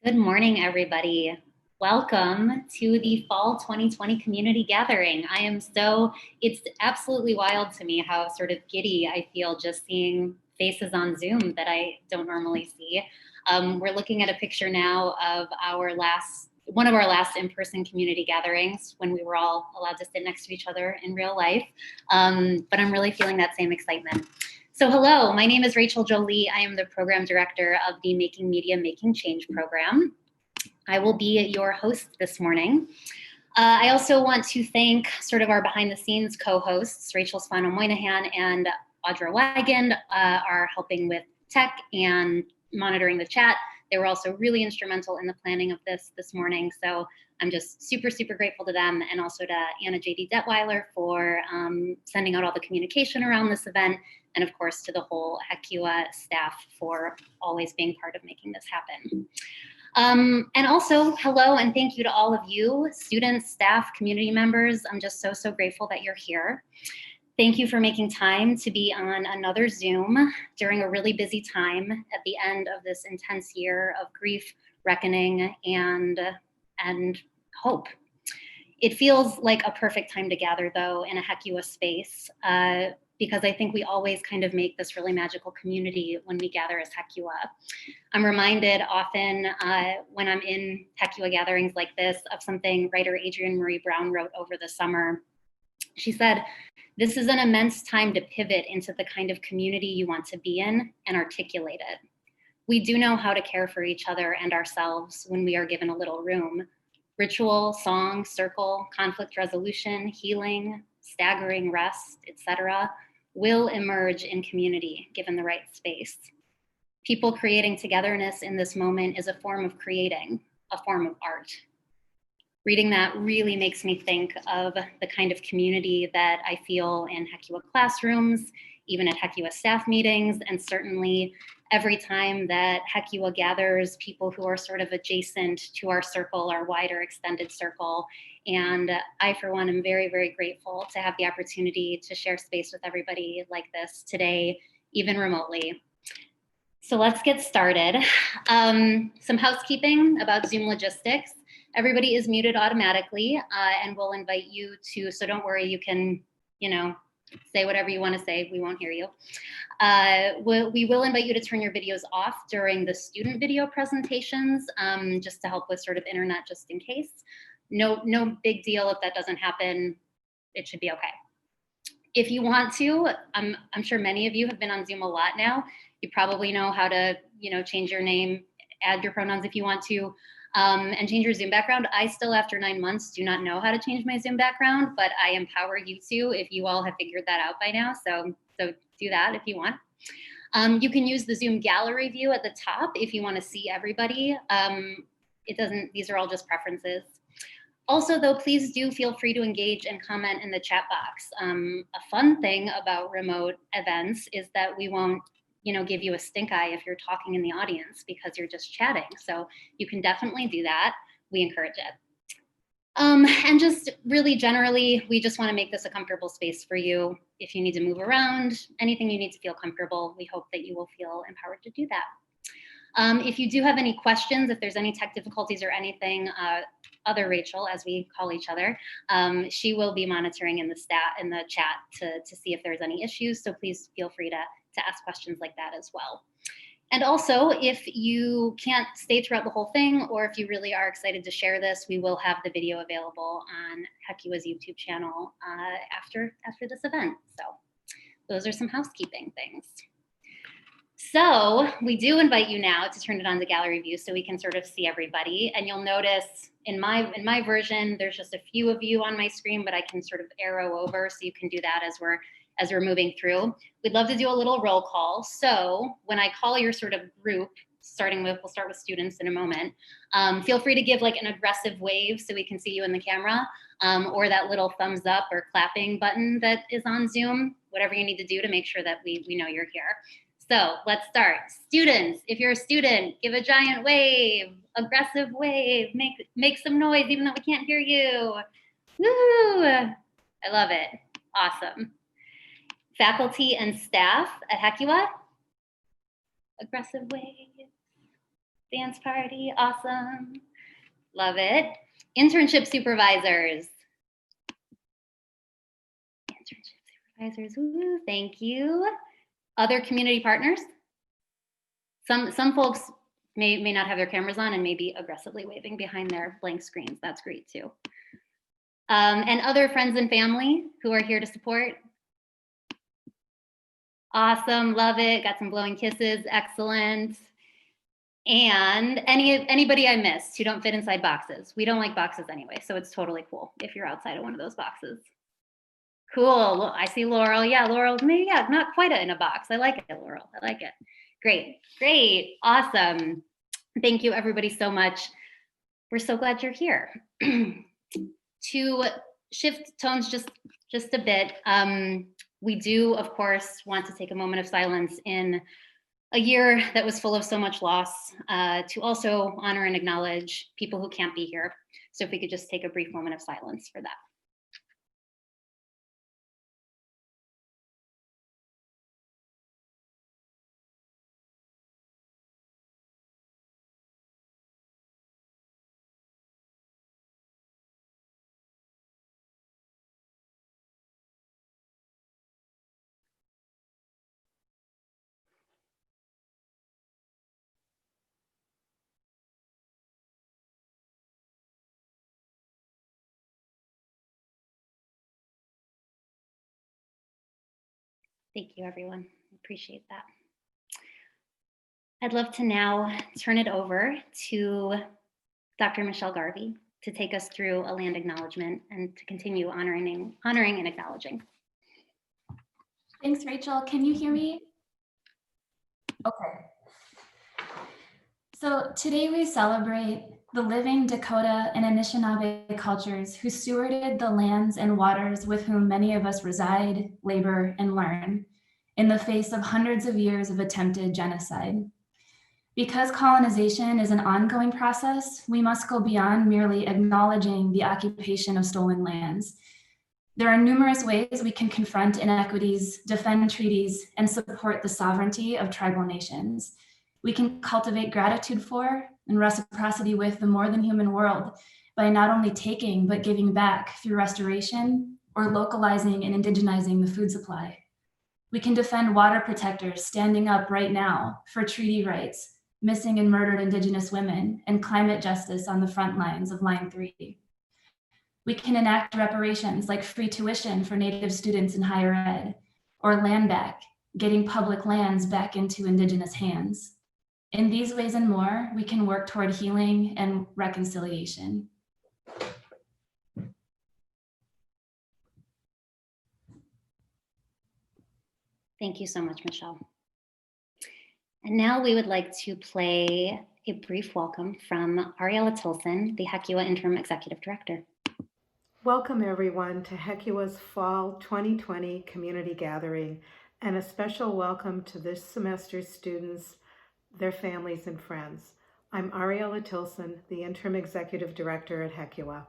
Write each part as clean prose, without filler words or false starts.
Good morning, everybody. Welcome to the Fall 2020 Community Gathering. It's absolutely wild to me how sort of giddy I feel just seeing faces on Zoom that I don't normally see. We're looking at a picture now of one of our last in-person community gatherings when we were all allowed to sit next to each other in real life. But I'm really feeling that same excitement. So hello, my name is Rachel Jolie. I am the program director of the Making Media, Making Change program. I will be your host this morning. I also want to thank sort of our behind the scenes co-hosts, Rachel Spano-Moynihan and Audra Wigand are helping with tech and monitoring the chat. They were also really instrumental in the planning of this morning. So I'm just super, super grateful to them, and also to Anna J.D. Detweiler for sending out all the communication around this event, and of course to the whole HECUA staff for always being part of making this happen. And also, hello and thank you to all of you, students, staff, community members. I'm just so, so grateful that you're here. Thank you for making time to be on another Zoom during a really busy time at the end of this intense year of grief, reckoning, and hope. It feels like a perfect time to gather, though, in a HECUA space, because I think we always kind of make this really magical community when we gather as HECUA. I'm reminded often when I'm in HECUA gatherings like this of something writer Adrienne Marie Brown wrote over the summer. She said, "This is an immense time to pivot into the kind of community you want to be in and articulate it. We do know how to care for each other and ourselves when we are given a little room. Ritual, song, circle, conflict resolution, healing, staggering rest, etc., will emerge in community given the right space. People creating togetherness in this moment is a form of creating, a form of art." Reading that really makes me think of the kind of community that I feel in HECUA classrooms, even at HECUA staff meetings, and certainly every time that HECUA gathers people who are sort of adjacent to our circle, our wider extended circle. And I, for one, am very, very grateful to have the opportunity to share space with everybody like this today, even remotely. So let's get started. Some housekeeping about Zoom logistics. Everybody is muted automatically, and we'll invite you to, so don't worry, you can, say whatever you want to say, we won't hear you. We will invite you to turn your videos off during the student video presentations, just to help with sort of internet, just in case. No big deal if that doesn't happen, it should be okay. If you want to, I'm sure many of you have been on Zoom a lot now. You probably know how to, change your name, add your pronouns if you want to, and change your Zoom background. I still, after 9 months, do not know how to change my Zoom background, but I empower you to if you all have figured that out by now. So do that if you want. You can use the Zoom gallery view at the top if you want to see everybody. These are all just preferences. Also, though, please do feel free to engage and comment in the chat box. A fun thing about remote events is that we won't give you a stink eye if you're talking in the audience because you're just chatting. So you can definitely do that. We encourage it. And just really generally, we just want to make this a comfortable space for you. If you need to move around, anything you need to feel comfortable, we hope that you will feel empowered to do that. If you do have any questions, if there's any tech difficulties or anything, other Rachel, as we call each other, she will be monitoring in the chat to see if there's any issues. So please feel free to ask questions like that as well. And also, if you can't stay throughout the whole thing, or if you really are excited to share this, we will have the video available on HECUA's YouTube channel after this event. So those are some housekeeping things. So we do invite you now to turn it on to gallery view so we can sort of see everybody. And you'll notice in my version, there's just a few of you on my screen, but I can sort of arrow over, so you can do that as we're moving through. We'd love to do a little roll call. So when I call your sort of group, we'll start with students in a moment, feel free to give like an aggressive wave so we can see you in the camera, or that little thumbs up or clapping button that is on Zoom, whatever you need to do to make sure that we know you're here. So let's start. Students, if you're a student, give a giant wave, aggressive wave, make some noise even though we can't hear you. Woo! I love it. Awesome. Faculty and staff at HECUA, aggressive wave. Dance party, awesome. Love it. Internship supervisors. Woo, thank you. Other community partners. Some folks may not have their cameras on and may be aggressively waving behind their blank screens. That's great too. And other friends and family who are here to support. Awesome, love it. Got some blowing kisses, excellent. And anybody I missed who don't fit inside boxes. We don't like boxes anyway, so it's totally cool if you're outside of one of those boxes. Cool, I see Laurel. Yeah, Laurel, maybe, yeah, not quite in a box. I like it, Laurel, I like it. Great, awesome. Thank you everybody so much. We're so glad you're here. To shift tones just a bit, we do, of course, want to take a moment of silence in a year that was full of so much loss, to also honor and acknowledge people who can't be here. So if we could just take a brief moment of silence for that. Thank you, everyone. Appreciate that. I'd love to now turn it over to Dr. Michelle Garvey to take us through a land acknowledgement and to continue honoring and acknowledging. Thanks, Rachel. Can you hear me? Okay. So today we celebrate the living Dakota and Anishinaabe cultures who stewarded the lands and waters with whom many of us reside, labor, and learn in the face of hundreds of years of attempted genocide. Because colonization is an ongoing process, we must go beyond merely acknowledging the occupation of stolen lands. There are numerous ways we can confront inequities, defend treaties, and support the sovereignty of tribal nations. We can cultivate gratitude for and reciprocity with the more than human world by not only taking, but giving back through restoration or localizing and indigenizing the food supply. We can defend water protectors standing up right now for treaty rights, missing and murdered Indigenous women, and climate justice on the front lines of Line 3. We can enact reparations like free tuition for Native students in higher ed, or land back, getting public lands back into Indigenous hands. In these ways and more, we can work toward healing and reconciliation. Thank you so much, Michelle. And now we would like to play a brief welcome from Ariella Tilson, the HECUA Interim Executive Director. Welcome everyone to HECUA's Fall 2020 Community Gathering, and a special welcome to this semester's students, their families and friends. I'm Ariella Tilson, the Interim Executive Director at HECUA.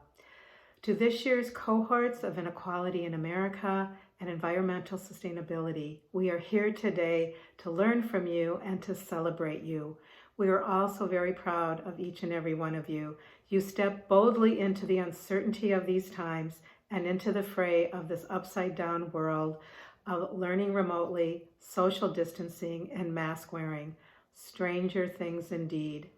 To this year's cohorts of Inequality in America and Environmental Sustainability, we are here today to learn from you and to celebrate you. We are also very proud of each and every one of you. You step boldly into the uncertainty of these times and into the fray of this upside-down world of learning remotely, social distancing, and mask wearing. Stranger things indeed.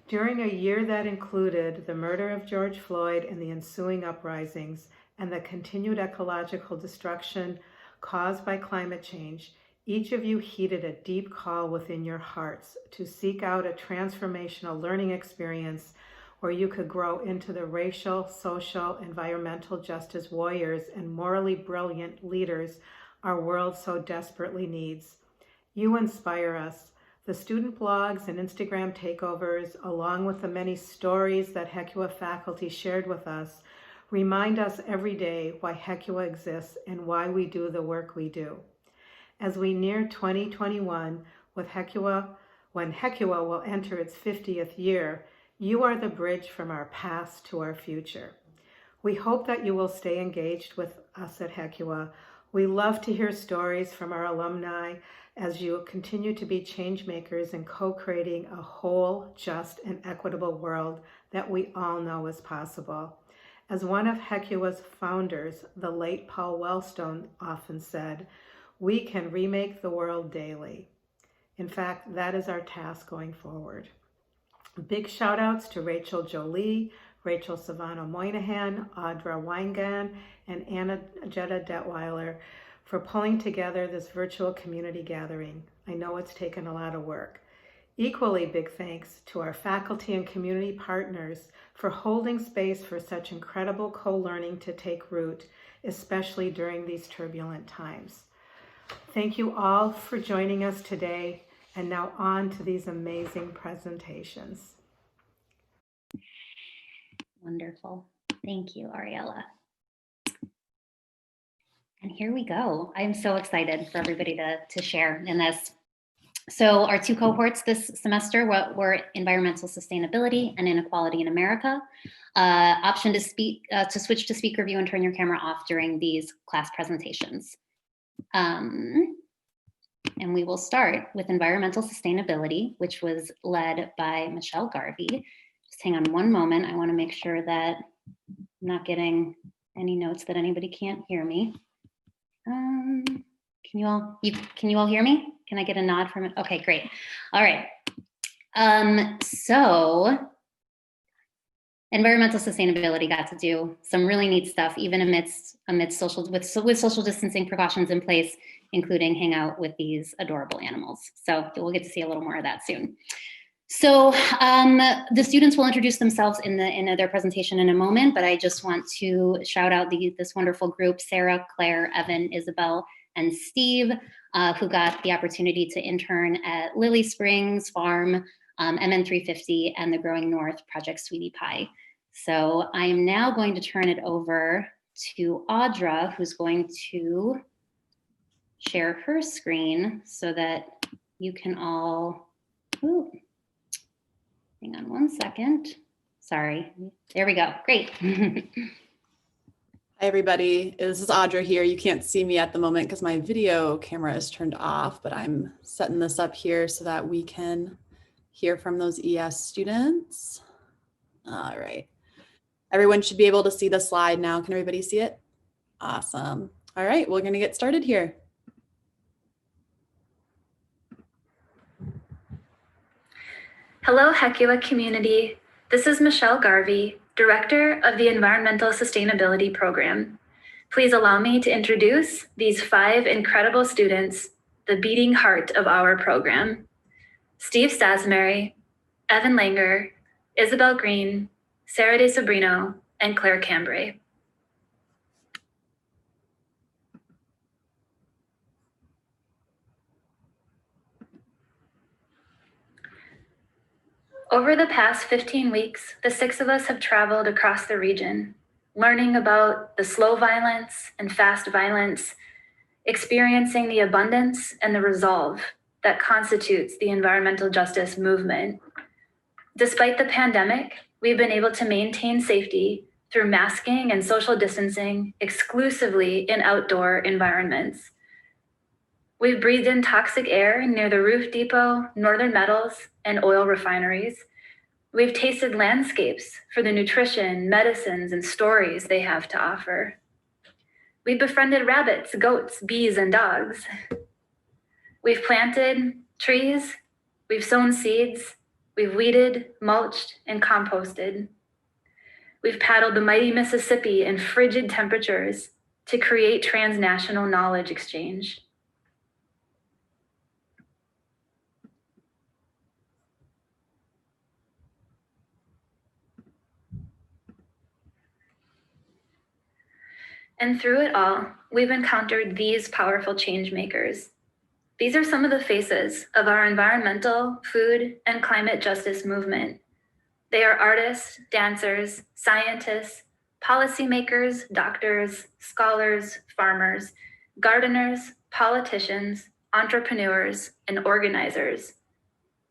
During a year that included the murder of George Floyd and the ensuing uprisings and the continued ecological destruction caused by climate change, each of you heeded a deep call within your hearts to seek out a transformational learning experience where you could grow into the racial, social, environmental justice warriors and morally brilliant leaders our world so desperately needs. You inspire us. The student blogs and Instagram takeovers, along with the many stories that HECUA faculty shared with us, remind us every day why HECUA exists and why we do the work we do. As we near 2021, with HECUA, when HECUA will enter its 50th year, you are the bridge from our past to our future. We hope that you will stay engaged with us at HECUA. We love to hear stories from our alumni, as you continue to be change makers and co-creating a whole, just, and equitable world that we all know is possible. As one of HECUA's founders, the late Paul Wellstone, often said, we can remake the world daily. In fact, that is our task going forward. Big shout outs to Rachel Jolie, Rachel Savano Moynihan, Audra Weingan, and Anna Jetta Detweiler for pulling together this virtual community gathering. I know it's taken a lot of work. Equally big thanks to our faculty and community partners for holding space for such incredible co-learning to take root, especially during these turbulent times. Thank you all for joining us today, and now on to these amazing presentations. Wonderful. Thank you, Ariella. And here we go. I'm so excited for everybody to share in this. So our two cohorts this semester were environmental sustainability and inequality in America. Option to switch to speaker view and turn your camera off during these class presentations. And we will start with environmental sustainability, which was led by Michelle Garvey. Just hang on one moment. I want to make sure that I'm not getting any notes that anybody can't hear me. Can you all hear me? Can I get a nod from it? Okay, great. All right. So environmental sustainability got to do some really neat stuff, even amidst with social distancing precautions in place, including hang out with these adorable animals. So we'll get to see a little more of that soon. So the students will introduce themselves in their presentation in a moment, but I just want to shout out this wonderful group: Sara, Claire, Evan, Isabel, and Steve, who got the opportunity to intern at Lily Springs Farm, MN350, and the Growing North Project Sweetie Pie. So I am now going to turn it over to Audra, who's going to share her screen so that you can all, hang on one second. Sorry, there we go, great. Hi everybody, this is Audra here. You can't see me at the moment because my video camera is turned off, but I'm setting this up here so that we can hear from those ES students. All right, everyone should be able to see the slide now. Can everybody see it? Awesome. All right, we're gonna get started here. Hello, HECUA community. This is Michelle Garvey, Director of the Environmental Sustainability Program. Please allow me to introduce these 5 incredible students, the beating heart of our program: Steve Stasmary, Evan Langer, Isabel Green, Sara De Sobrino, and Claire Cambray. Over the past 15 weeks, the 6 of us have traveled across the region, learning about the slow violence and fast violence, experiencing the abundance and the resolve that constitutes the environmental justice movement. Despite the pandemic, we've been able to maintain safety through masking and social distancing exclusively in outdoor environments. We've breathed in toxic air near the roof depot, Northern Metals, and oil refineries. We've tasted landscapes for the nutrition, medicines, and stories they have to offer. We've befriended rabbits, goats, bees, and dogs. We've planted trees, we've sown seeds, we've weeded, mulched, and composted. We've paddled the mighty Mississippi in frigid temperatures to create transnational knowledge exchange. And through it all, we've encountered these powerful change makers. These are some of the faces of our environmental, food, and climate justice movement. They are artists, dancers, scientists, policymakers, doctors, scholars, farmers, gardeners, politicians, entrepreneurs, and organizers.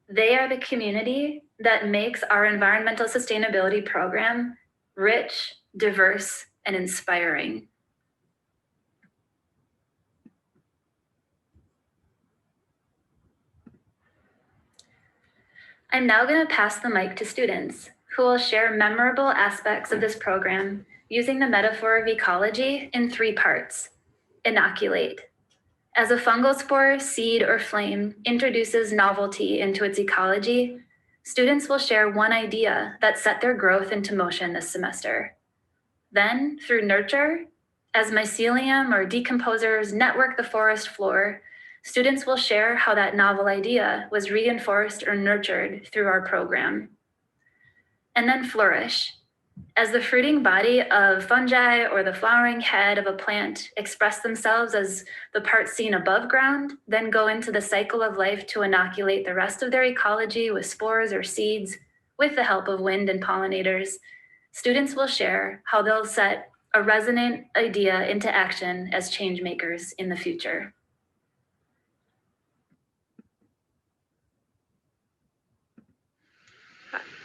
They are the community that makes our environmental sustainability program rich, diverse, and inspiring. I'm now going to pass the mic to students who will share memorable aspects of this program using the metaphor of ecology in 3 parts. Inoculate. As a fungal spore, seed, or flame introduces novelty into its ecology, students will share one idea that set their growth into motion this semester. Then, through nurture, as mycelium or decomposers network the forest floor, students will share how that novel idea was reinforced or nurtured through our program. And then flourish. As the fruiting body of fungi or the flowering head of a plant express themselves as the parts seen above ground, then go into the cycle of life to inoculate the rest of their ecology with spores or seeds, with the help of wind and pollinators, students will share how they'll set a resonant idea into action as change makers in the future.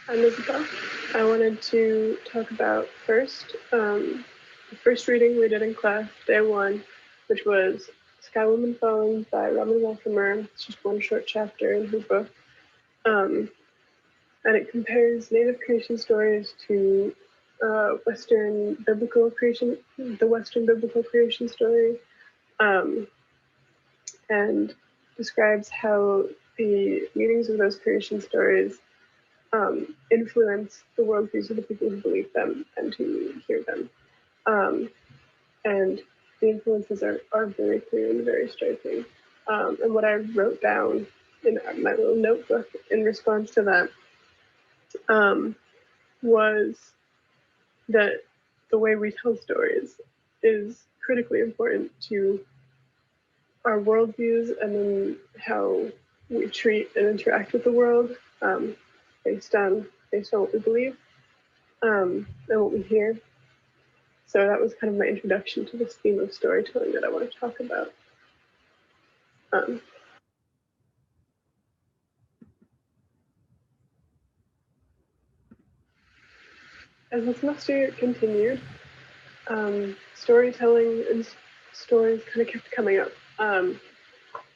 I'm Isabel. I wanted to talk about the first reading we did in class, day 1, which was Sky Woman Falling by Robin Walther. It's just one short chapter in her book. And it compares Native creation stories to the Western biblical creation story, and describes how the meanings of those creation stories influence the worldviews of the people who believe them and who hear them. And the influences are very clear and very striking. And what I wrote down in my little notebook in response to that was that the way we tell stories is critically important to our worldviews and then how we treat and interact with the world. Based on what we believe and what we hear. So that was kind of my introduction to this theme of storytelling that I want to talk about. As the semester continued, storytelling and stories kind of kept coming up.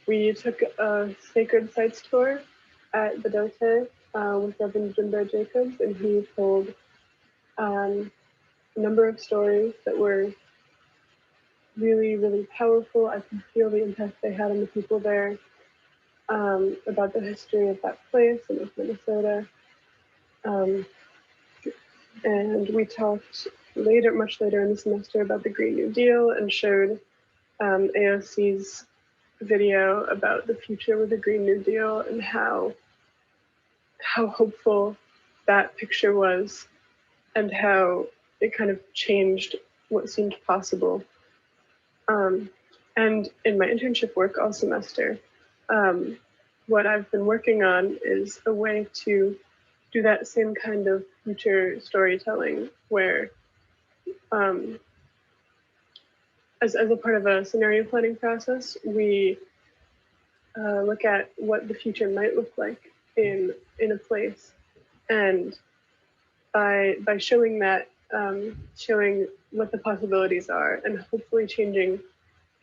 We took a sacred sites tour at the Dote with Reverend Jimbo Jacobs, and he told a number of stories that were really, really powerful. I could feel the impact they had on the people there, about the history of that place and of Minnesota. And we talked much later in the semester about the Green New Deal and showed AOC's video about the future with the Green New Deal and how hopeful that picture was and how it kind of changed what seemed possible. And in my internship work all semester, what I've been working on is a way to do that same kind of future storytelling where, as a part of a scenario planning process, we look at what the future might look like in a place, and by showing that, showing what the possibilities are, and hopefully changing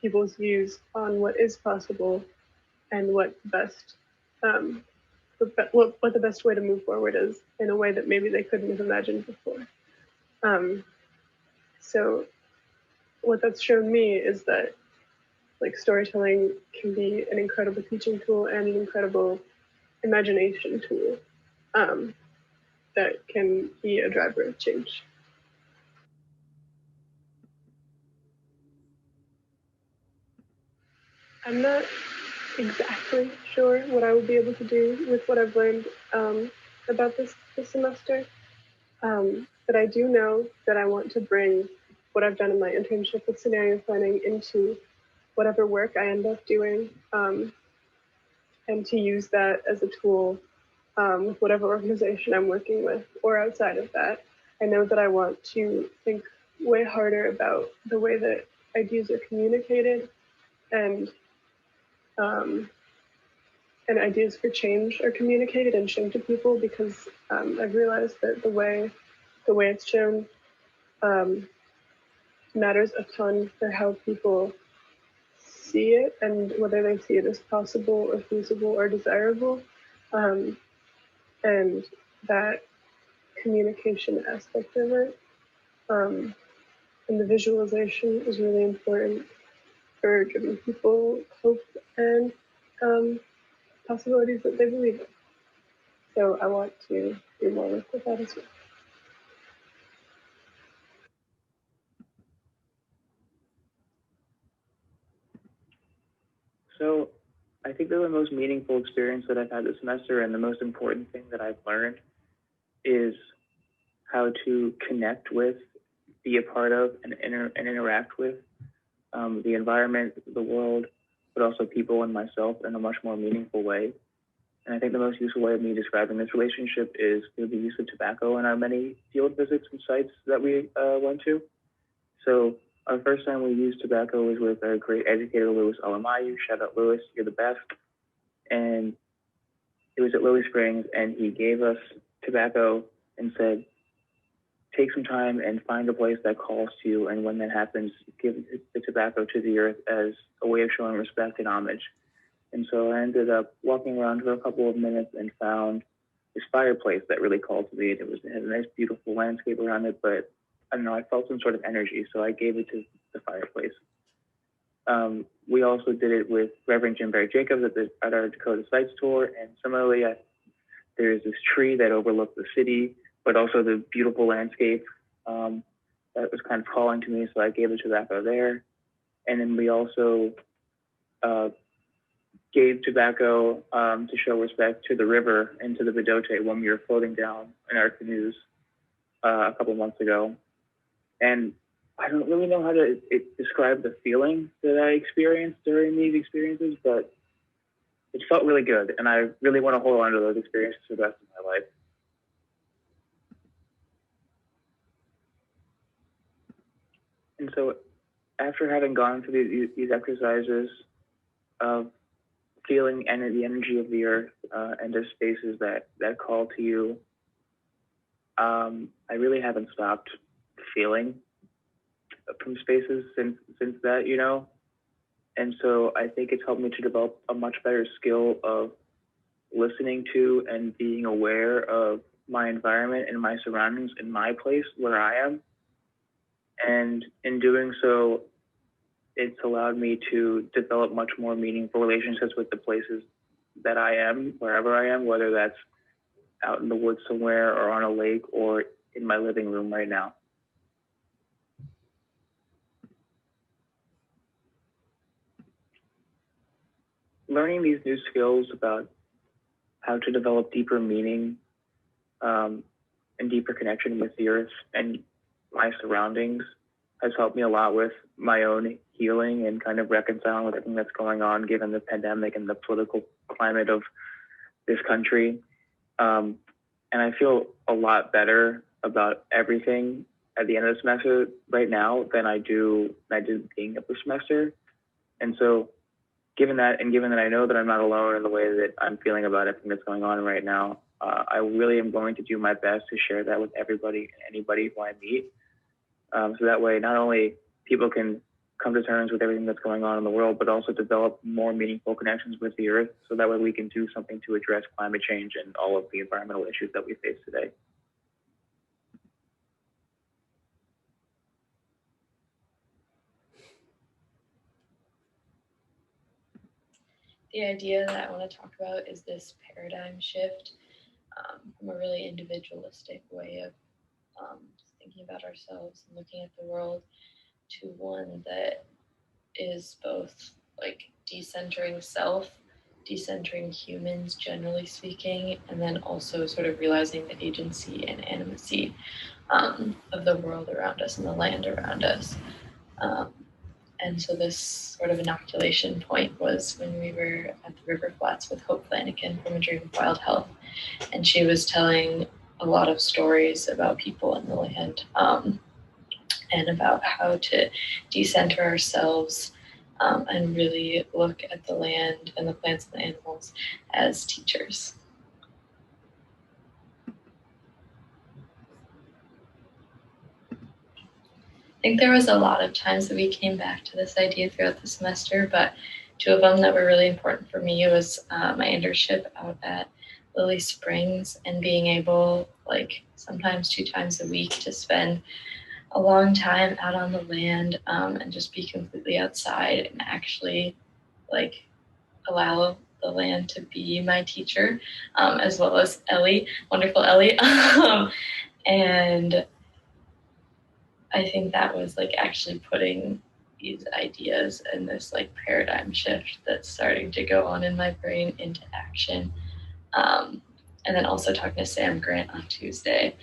people's views on what is possible and what the best way to move forward is in a way that maybe they couldn't have imagined before. So what that's shown me is that like storytelling can be an incredible teaching tool and an incredible imagination tool that can be a driver of change. I'm not exactly sure what I will be able to do with what I've learned about this semester, but I do know that I want to bring what I've done in my internship with scenario planning into whatever work I end up doing, and to use that as a tool with whatever organization I'm working with or outside of that. I know that I want to think way harder about the way that ideas are communicated and ideas for change are communicated and shown to people, because I've realized that the way it's shown matters a ton for how people see it and whether they see it as possible or feasible or desirable. and that communication aspect of it. And the visualization is really important for giving people hope and possibilities that they believe in. So I want to do more work with that as well. So I think that the most meaningful experience that I've had this semester and the most important thing that I've learned is how to connect with, be a part of, and interact with the environment, the world, but also people and myself in a much more meaningful way. And I think the most useful way of me describing this relationship is through the use of tobacco in our many field visits and sites that we went to. So our first time we used tobacco was with our great educator, Louis Alamayu. Shout out, Louis, you're the best. And it was at Lily Springs, and he gave us tobacco and said, take some time and find a place that calls to you. And when that happens, give the tobacco to the earth as a way of showing respect and homage. And so I ended up walking around for a couple of minutes and found this fireplace that really called to me. It had a nice, beautiful landscape around it, but I don't know, I felt some sort of energy, so I gave it to the fireplace. We also did it with Reverend Jim Barry Jacobs at our Dakota Sites tour, and similarly, there's this tree that overlooked the city, but also the beautiful landscape that was kind of calling to me, so I gave the tobacco there. And then we also gave tobacco to show respect to the river and to the Vidote when we were floating down in our canoes a couple months ago. And I don't really know how to describe the feeling that I experienced during these experiences, but it felt really good. And I really want to hold on to those experiences for the rest of my life. And so after having gone through these exercises of feeling the energy of the earth and the spaces that call to you, I really haven't stopped feeling from spaces since that, you know. And so I think it's helped me to develop a much better skill of listening to and being aware of my environment and my surroundings in my place where I am. And in doing so, it's allowed me to develop much more meaningful relationships with the places that I am, wherever I am, whether that's out in the woods somewhere or on a lake or in my living room right now. Learning these new skills about how to develop deeper meaning and deeper connection with the earth and my surroundings has helped me a lot with my own healing and kind of reconciling with everything that's going on given the pandemic and the political climate of this country. And I feel a lot better about everything at the end of the semester right now than I did at the beginning of the semester. And so given that I know that I'm not alone in the way that I'm feeling about everything that's going on right now, I really am going to do my best to share that with everybody and anybody who I meet. So that way, not only people can come to terms with everything that's going on in the world, but also develop more meaningful connections with the earth. So that way we can do something to address climate change and all of the environmental issues that we face today. The idea that I want to talk about is this paradigm shift from a really individualistic way of thinking about ourselves and looking at the world to one that is both like decentering self, decentering humans generally speaking, and then also sort of realizing the agency and animacy of the world around us and the land around us. And so this sort of inoculation point was when we were at the River Flats with Hope Flanagan from A Dream of Wild Health. And she was telling a lot of stories about people in the land and about how to decenter ourselves and really look at the land and the plants and the animals as teachers. I think there was a lot of times that we came back to this idea throughout the semester, but two of them that were really important for me was my internship out at Lily Springs and being able, like sometimes 2 times a week, to spend a long time out on the land and just be completely outside and actually like allow the land to be my teacher, as well as Ellie, wonderful Ellie. And I think that was like actually putting these ideas and this like paradigm shift that's starting to go on in my brain into action. And then also talking to Sam Grant on Tuesday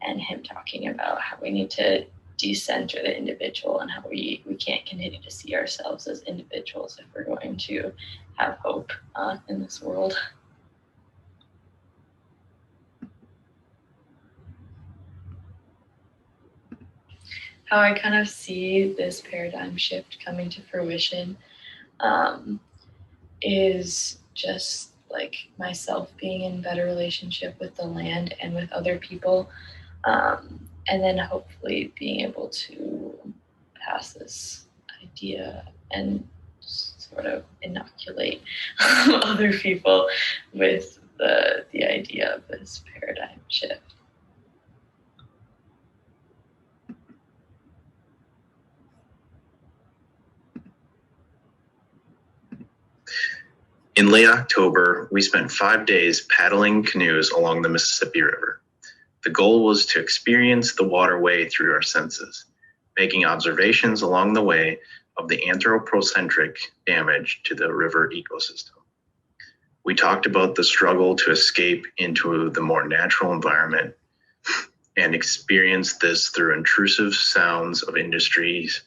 and him talking about how we need to decenter the individual and how we can't continue to see ourselves as individuals if we're going to have hope in this world. How I kind of see this paradigm shift coming to fruition is just like myself being in better relationship with the land and with other people, and then hopefully being able to pass this idea and sort of inoculate other people with the idea of this paradigm shift. In late October, we spent 5 days paddling canoes along the Mississippi River. The goal was to experience the waterway through our senses, making observations along the way of the anthropocentric damage to the river ecosystem. We talked about the struggle to escape into the more natural environment and experience this through intrusive sounds of industries,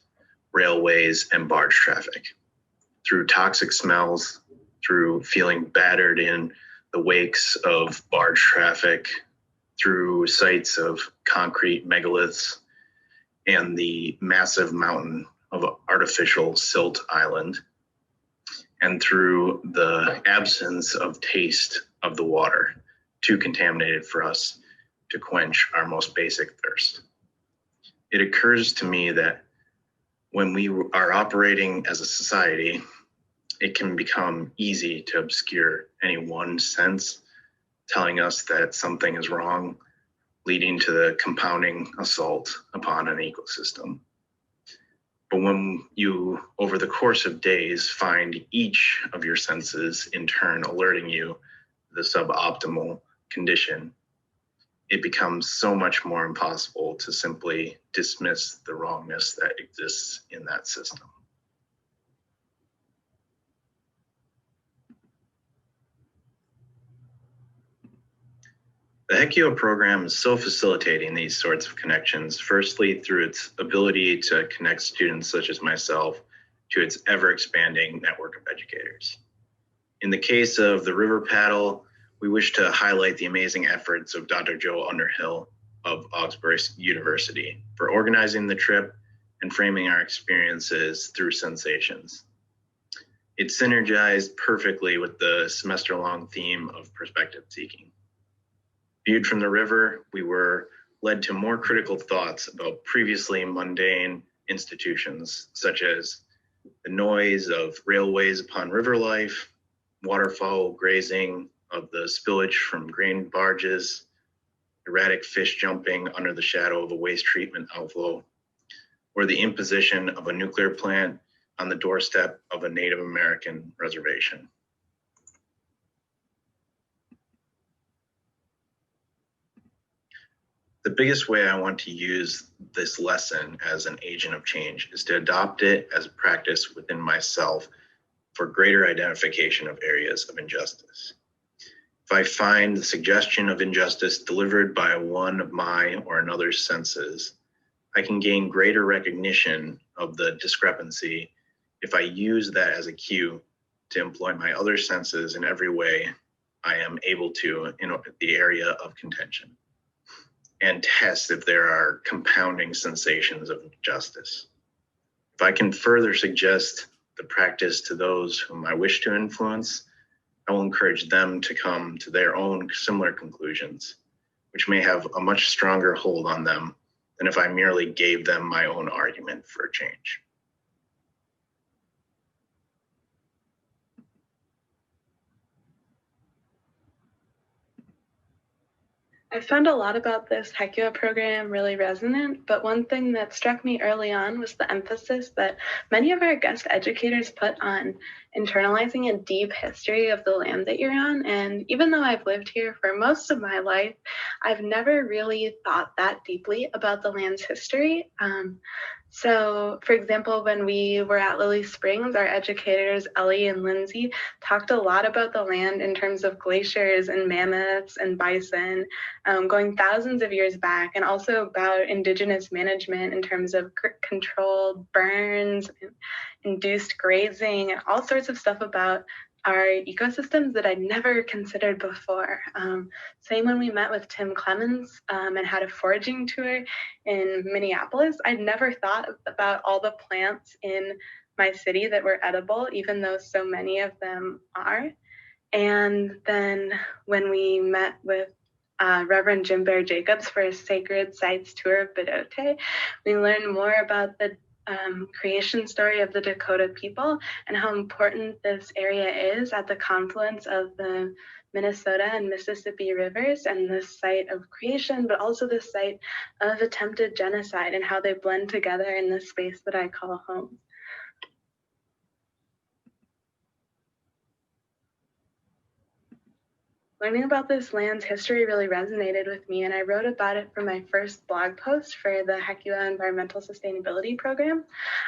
railways, and barge traffic, through toxic smells, through feeling battered in the wakes of barge traffic, through sites of concrete megaliths and the massive mountain of artificial silt island, and through the absence of taste of the water, too contaminated for us to quench our most basic thirst. It occurs to me that when we are operating as a society, it can become easy to obscure any one sense telling us that something is wrong, leading to the compounding assault upon an ecosystem. But when you, over the course of days, find each of your senses in turn alerting you to the suboptimal condition, it becomes so much more impossible to simply dismiss the wrongness that exists in that system. The HECUA program is so facilitating these sorts of connections, firstly through its ability to connect students such as myself to its ever-expanding network of educators. In the case of the river paddle, we wish to highlight the amazing efforts of Dr. Joe Underhill of Augsburg University for organizing the trip and framing our experiences through sensations. It synergized perfectly with the semester-long theme of perspective seeking. Viewed from the river, we were led to more critical thoughts about previously mundane institutions, such as the noise of railways upon river life, waterfowl grazing of the spillage from grain barges, erratic fish jumping under the shadow of a waste treatment outflow, or the imposition of a nuclear plant on the doorstep of a Native American reservation. The biggest way I want to use this lesson as an agent of change is to adopt it as a practice within myself for greater identification of areas of injustice. If I find the suggestion of injustice delivered by one of my or another's senses, I can gain greater recognition of the discrepancy if I use that as a cue to employ my other senses in every way I am able to in the area of contention, and test if there are compounding sensations of injustice. If I can further suggest the practice to those whom I wish to influence, I will encourage them to come to their own similar conclusions, which may have a much stronger hold on them than if I merely gave them my own argument for change. I found a lot about this Hecua program really resonant, but one thing that struck me early on was the emphasis that many of our guest educators put on internalizing a deep history of the land that you're on. And even though I've lived here for most of my life, I've never really thought that deeply about the land's history. So, for example, when we were at Lily Springs, our educators, Ellie and Lindsay, talked a lot about the land in terms of glaciers and mammoths and bison, going thousands of years back, and also about indigenous management in terms of controlled burns, induced grazing, and all sorts of stuff about our ecosystems that I'd never considered before. Same when we met with Tim Clemens and had a foraging tour in Minneapolis. I'd never thought about all the plants in my city that were edible, even though so many of them are. And then when we met with Reverend Jim Bear Jacobs for a sacred sites tour of Bedote, we learned more about the creation story of the Dakota people and how important this area is at the confluence of the Minnesota and Mississippi rivers, and this site of creation, but also the site of attempted genocide, and how they blend together in this space that I call home. Learning about this land's history really resonated with me, and I wrote about it for my first blog post for the Hecua Environmental Sustainability Program.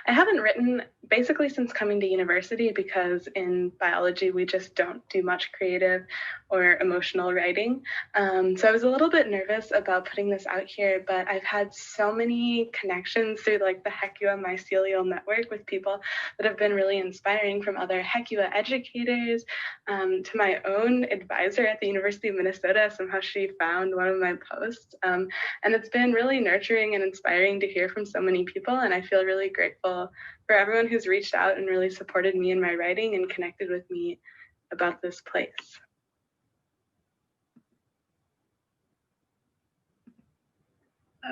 I haven't written basically since coming to university, because in biology we just don't do much creative or emotional writing. So I was a little bit nervous about putting this out here, but I've had so many connections through like the Hecua mycelial network with people that have been really inspiring, from other Hecua educators to my own advisor at the University of Minnesota. Somehow she found one of my posts. And it's been really nurturing and inspiring to hear from so many people. And I feel really grateful for everyone who's reached out and really supported me in my writing and connected with me about this place.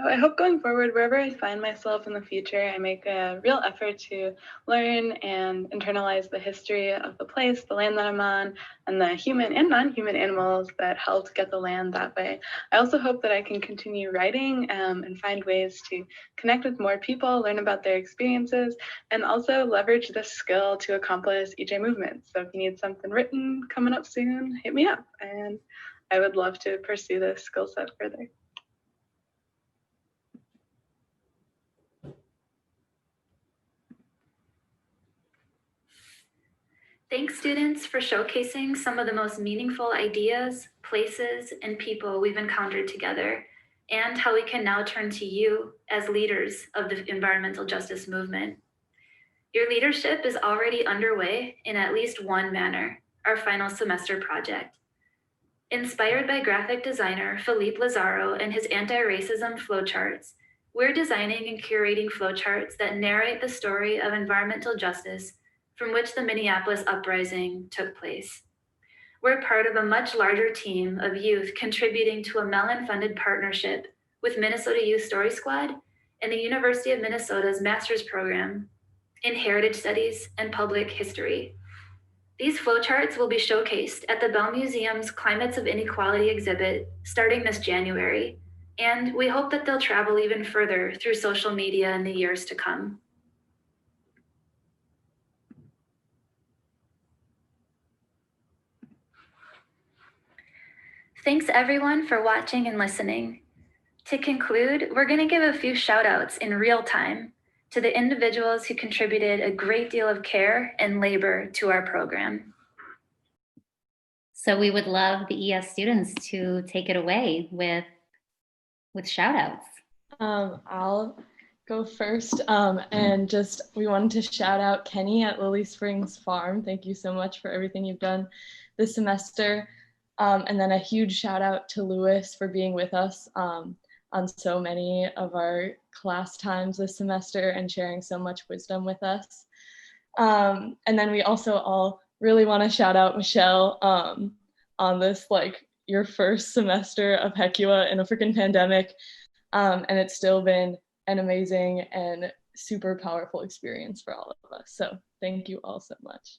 I hope going forward, wherever I find myself in the future, I make a real effort to learn and internalize the history of the place, the land that I'm on, and the human and non-human animals that helped get the land that way. I also hope that I can continue writing and find ways to connect with more people, learn about their experiences, and also leverage this skill to accomplish EJ movements. So if you need something written coming up soon, hit me up, and I would love to pursue this skill set further. Thanks, students, for showcasing some of the most meaningful ideas, places, and people we've encountered together, and how we can now turn to you as leaders of the environmental justice movement. Your leadership is already underway in at least one manner, our final semester project. Inspired by graphic designer Philippe Lazaro and his anti-racism flowcharts, we're designing and curating flowcharts that narrate the story of environmental justice from which the Minneapolis uprising took place. We're part of a much larger team of youth contributing to a Mellon-funded partnership with Minnesota Youth Story Squad and the University of Minnesota's master's program in Heritage Studies and Public History. These flowcharts will be showcased at the Bell Museum's Climates of Inequality exhibit starting this January, and we hope that they'll travel even further through social media in the years to come. Thanks everyone for watching and listening. To conclude, we're going to give a few shout outs in real time to the individuals who contributed a great deal of care and labor to our program. So we would love the ES students to take it away with shout outs. I'll go first. And just, we wanted to shout out Kenny at Lily Springs Farm. Thank you so much for everything you've done this semester. And then a huge shout out to Lewis for being with us on so many of our class times this semester and sharing so much wisdom with us. And then we also all really want to shout out Michelle on this, like, your first semester of Hecua in a freaking pandemic. And it's still been an amazing and super powerful experience for all of us. So thank you all so much.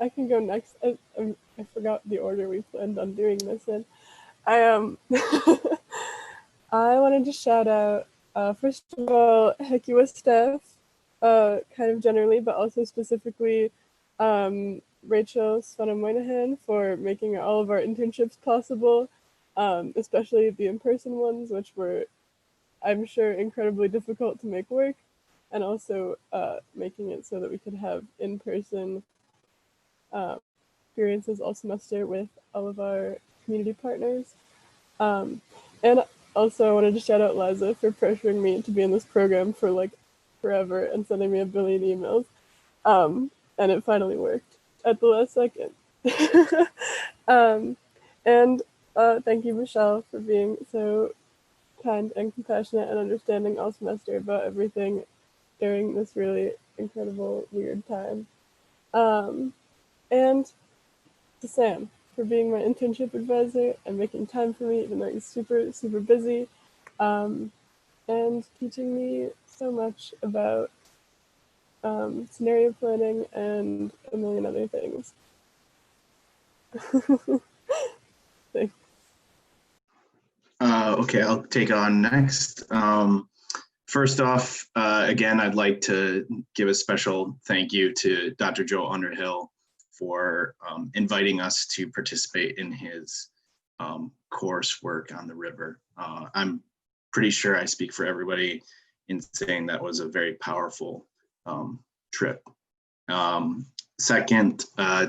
I can go next. I forgot the order we planned on doing this in. I I wanted to shout out, first of all, Hecua staff, kind of generally, but also specifically Rachel Svana Moynihan for making all of our internships possible, especially the in-person ones, which were, I'm sure, incredibly difficult to make work, and also making it so that we could have in-person experiences all semester with all of our community partners. And also I wanted to shout out Liza for pressuring me to be in this program for like forever and sending me a billion emails. And it finally worked at the last second. And thank you, Michelle, for being so kind and compassionate and understanding all semester about everything during this really incredible, weird time. And to Sam for being my internship advisor and making time for me, even though he's super, super busy, and teaching me so much about scenario planning and a million other things. Thanks. Okay, I'll take on next. First off, again, I'd like to give a special thank you to Dr. Joe Underhill for inviting us to participate in his coursework on the river. I'm pretty sure I speak for everybody in saying that was a very powerful trip. Second,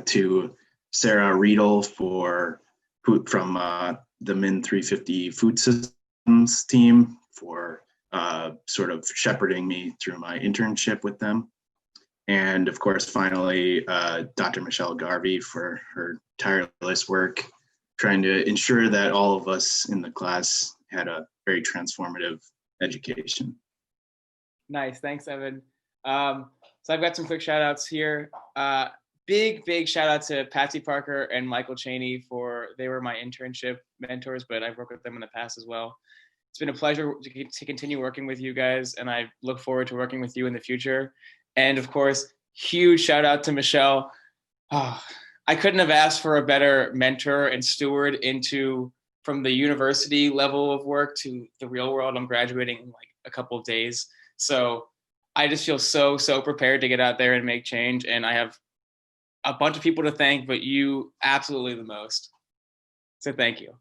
to Sara Riedel from the Min 350 Food Systems team for sort of shepherding me through my internship with them. And of course, finally, Dr. Michelle Garvey for her tireless work, trying to ensure that all of us in the class had a very transformative education. Nice, thanks, Evan. So I've got some quick shout outs here. Big shout out to Patsy Parker and Michael Cheney they were my internship mentors, but I've worked with them in the past as well. It's been a pleasure to continue working with you guys, and I look forward to working with you in the future. And of course, huge shout out to Michelle. Oh, I couldn't have asked for a better mentor and steward from the university level of work to the real world. I'm graduating in like a couple of days. So I just feel so prepared to get out there and make change. And I have a bunch of people to thank, but you absolutely the most. So thank you.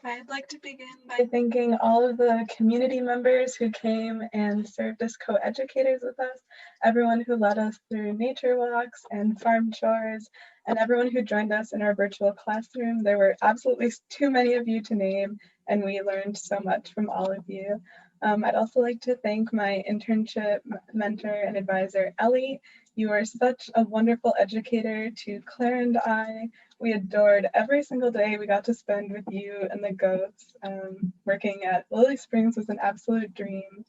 I'd like to begin by thanking all of the community members who came and served as co-educators with us, everyone who led us through nature walks and farm chores, and everyone who joined us in our virtual classroom. There were absolutely too many of you to name, and we learned so much from all of you. I'd also like to thank my internship mentor and advisor, Ellie. You are such a wonderful educator to Claire and I. We adored every single day we got to spend with you and the goats. Working at Lily Springs was an absolute dream.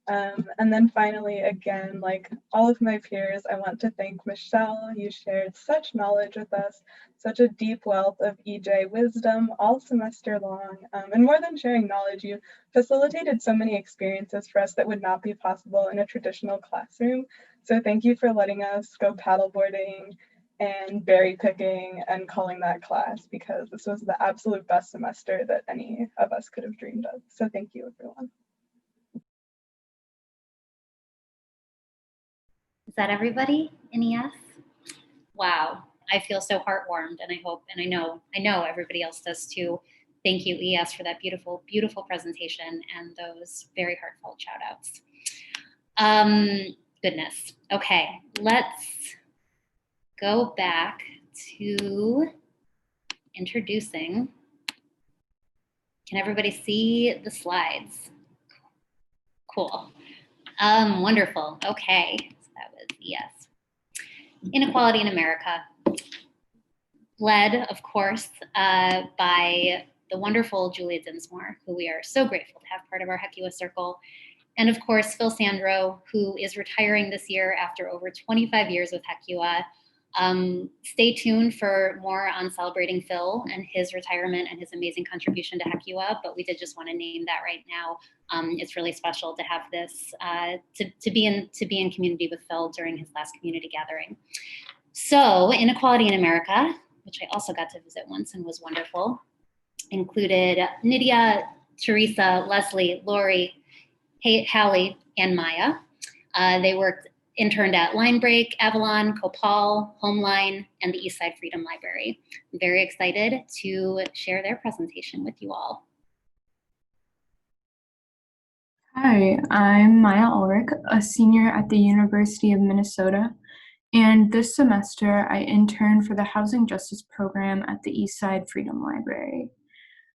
And then finally, again, like all of my peers, I want to thank Michelle. You shared such knowledge with us, such a deep wealth of EJ wisdom all semester long. And more than sharing knowledge, you facilitated so many experiences for us that would not be possible in a traditional classroom. So thank you for letting us go paddleboarding and berry picking and calling that class, because this was the absolute best semester that any of us could have dreamed of. So thank you, everyone. Is that everybody in ES? Wow, I feel so heartwarmed, and I hope, and I know everybody else does too. Thank you, ES, for that beautiful, beautiful presentation and those very heartfelt shout outs. Goodness. Okay, let's go back to introducing. Can everybody see the slides? Cool. Wonderful. Okay, so that was yes. Inequality in America, led, of course, by the wonderful Julia Dinsmore, who we are so grateful to have part of our Hecua Circle. And of course, Phil Sandro, who is retiring this year after over 25 years with Hecua. Stay tuned for more on celebrating Phil and his retirement and his amazing contribution to Hecua, but we did just want to name that right now. It's really special to have this, to be in community with Phil during his last community gathering. So Inequality in America, which I also got to visit once and was wonderful, included Nydia, Teresa, Leslie, Lori, Hallie, and Maya. They interned at Linebreak, Avalon, Copal, Homeline, and the Eastside Freedom Library. I'm very excited to share their presentation with you all. Hi, I'm Maya Ulrich, a senior at the University of Minnesota, and this semester I interned for the Housing Justice Program at the Eastside Freedom Library.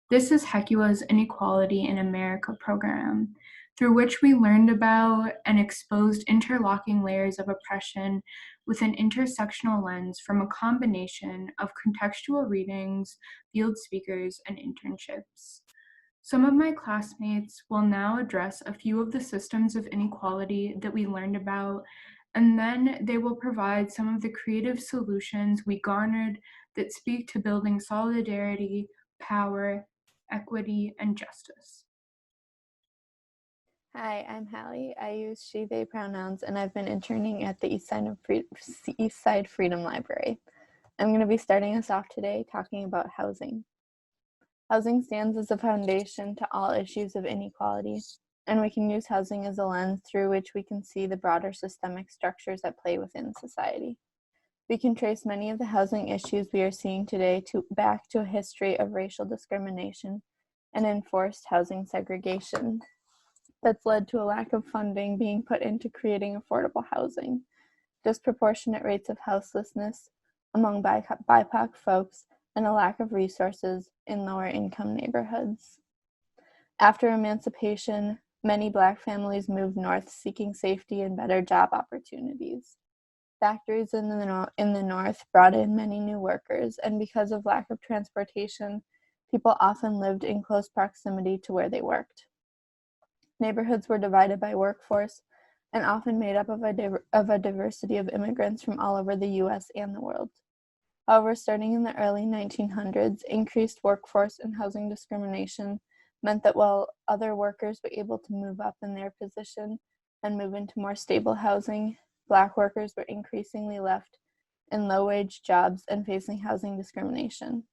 This is HECUA's Inequality in America program, through which we learned about and exposed interlocking layers of oppression with an intersectional lens from a combination of contextual readings, field speakers, and internships. Some of my classmates will now address a few of the systems of inequality that we learned about, and then they will provide some of the creative solutions we garnered that speak to building solidarity, power, equity, and justice. Hi, I'm Hallie. I use she, they pronouns, and I've been interning at the Eastside Freedom Library. I'm going to be starting us off today talking about housing. Housing stands as a foundation to all issues of inequality, and we can use housing as a lens through which we can see the broader systemic structures at play within society. We can trace many of the housing issues we are seeing today back to a history of racial discrimination and enforced housing segregation that's led to a lack of funding being put into creating affordable housing, disproportionate rates of houselessness among BIPOC folks, and a lack of resources in lower income neighborhoods. After emancipation, many Black families moved north seeking safety and better job opportunities. Factories in the north brought in many new workers, and because of lack of transportation, people often lived in close proximity to where they worked. Neighborhoods were divided by workforce and often made up of a diversity of immigrants from all over the U.S. and the world. However, starting in the early 1900s, increased workforce and housing discrimination meant that while other workers were able to move up in their position and move into more stable housing, Black workers were increasingly left in low-wage jobs and facing housing discrimination,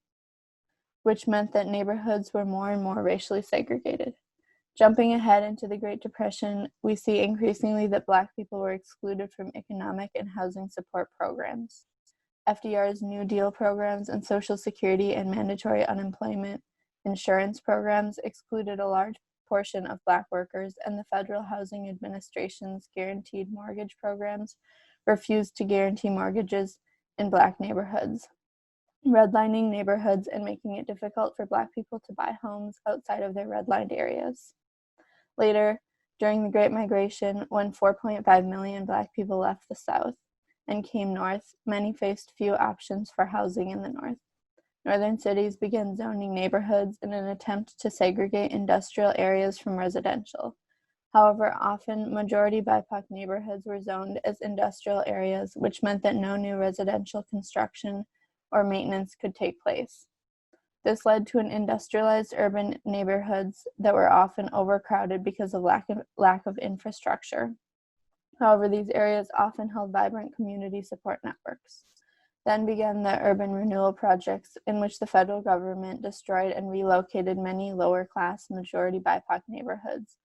which meant that neighborhoods were more and more racially segregated. Jumping ahead into the Great Depression, we see increasingly that Black people were excluded from economic and housing support programs. FDR's New Deal programs and Social Security and mandatory unemployment insurance programs excluded a large portion of Black workers, and the Federal Housing Administration's guaranteed mortgage programs refused to guarantee mortgages in Black neighborhoods, redlining neighborhoods and making it difficult for Black people to buy homes outside of their redlined areas. Later, during the Great Migration, when 4.5 million Black people left the South and came north, many faced few options for housing in the north. Northern cities began zoning neighborhoods in an attempt to segregate industrial areas from residential. However, often majority BIPOC neighborhoods were zoned as industrial areas, which meant that no new residential construction or maintenance could take place. This led to an industrialized urban neighborhoods that were often overcrowded because of lack of infrastructure. However, these areas often held vibrant community support networks. Then began the urban renewal projects, in which the federal government destroyed and relocated many lower-class majority BIPOC neighborhoods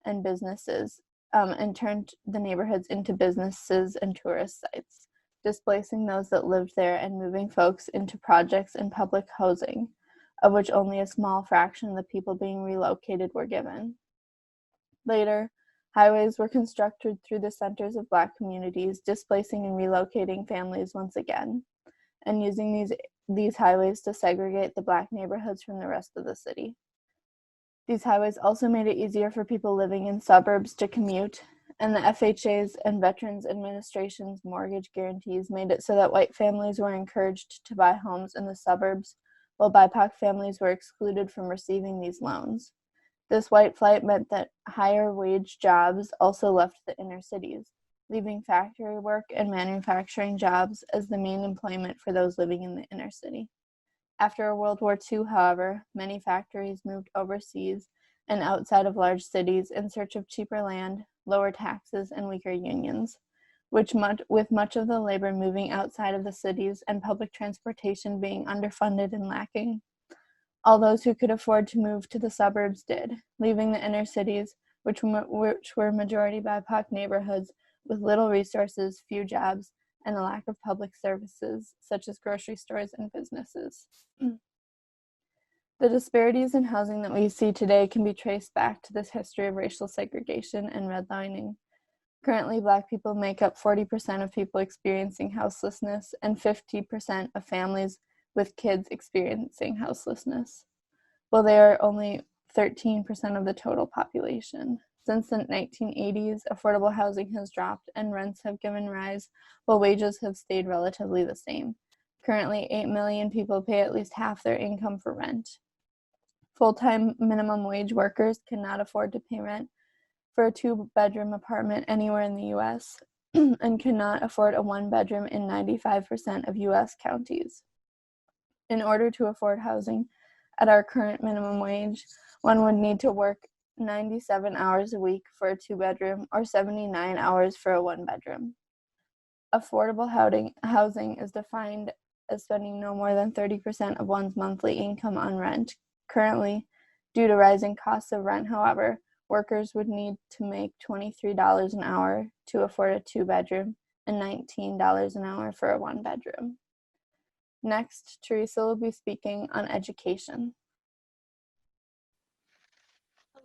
and businesses, and turned the neighborhoods into businesses and tourist sites, displacing those that lived there and moving folks into projects and public housing, of which only a small fraction of the people being relocated were given. Later, highways were constructed through the centers of Black communities, displacing and relocating families once again, and using these highways to segregate the Black neighborhoods from the rest of the city. These highways also made it easier for people living in suburbs to commute, and the FHA's and Veterans Administration's mortgage guarantees made it so that white families were encouraged to buy homes in the suburbs, while BIPOC families were excluded from receiving these loans. This white flight meant that higher wage jobs also left the inner cities, leaving factory work and manufacturing jobs as the main employment for those living in the inner city. After World War II, however, many factories moved overseas and outside of large cities in search of cheaper land, lower taxes, and weaker unions. with much of the labor moving outside of the cities and public transportation being underfunded and lacking. All those who could afford to move to the suburbs did, leaving the inner cities, which were majority BIPOC neighborhoods with little resources, few jobs, and a lack of public services, such as grocery stores and businesses. The disparities in housing that we see today can be traced back to this history of racial segregation and redlining. Currently, Black people make up 40% of people experiencing houselessness and 50% of families with kids experiencing houselessness, while they are only 13% of the total population. Since the 1980s, affordable housing has dropped and rents have given rise, while wages have stayed relatively the same. Currently, 8 million people pay at least half their income for rent. Full-time minimum wage workers cannot afford to pay rent for a 2-bedroom apartment anywhere in the U.S. and cannot afford a 1-bedroom in 95% of U.S. counties. In order to afford housing at our current minimum wage, one would need to work 97 hours a week for a 2-bedroom or 79 hours for a 1-bedroom. Affordable housing is defined as spending no more than 30% of one's monthly income on rent. Currently, due to rising costs of rent, however, workers would need to make $23 an hour to afford a 2-bedroom and $19 an hour for a 1-bedroom. Next, Teresa will be speaking on education.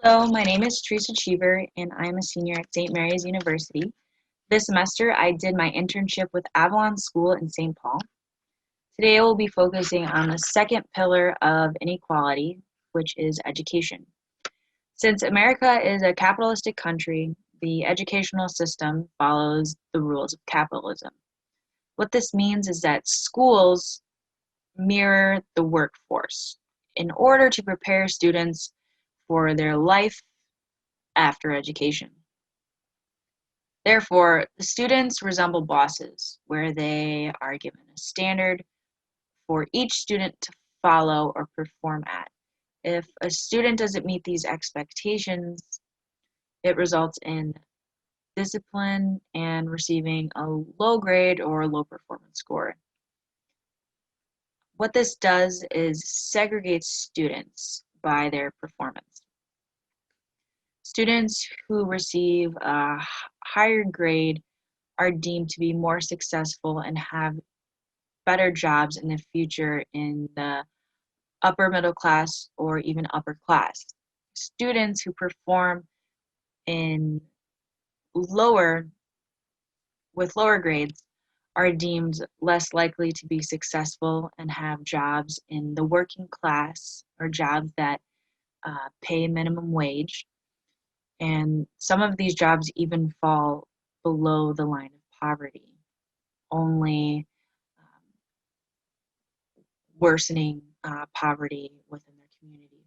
Hello, my name is Teresa Cheever, and I'm a senior at St. Mary's University. This semester, I did my internship with Avalon School in St. Paul. Today, I will be focusing on the second pillar of inequality, which is education. Since America is a capitalistic country, the educational system follows the rules of capitalism. What this means is that schools mirror the workforce in order to prepare students for their life after education. Therefore, the students resemble bosses, where they are given a standard for each student to follow or perform at. If a student doesn't meet these expectations, it results in discipline and receiving a low grade or low performance score. What this does is segregate students by their performance. Students who receive a higher grade are deemed to be more successful and have better jobs in the future in the upper middle class or even upper class. Students who perform with lower grades are deemed less likely to be successful and have jobs in the working class or jobs that pay minimum wage. And some of these jobs even fall below the line of poverty, only worsening poverty within their community.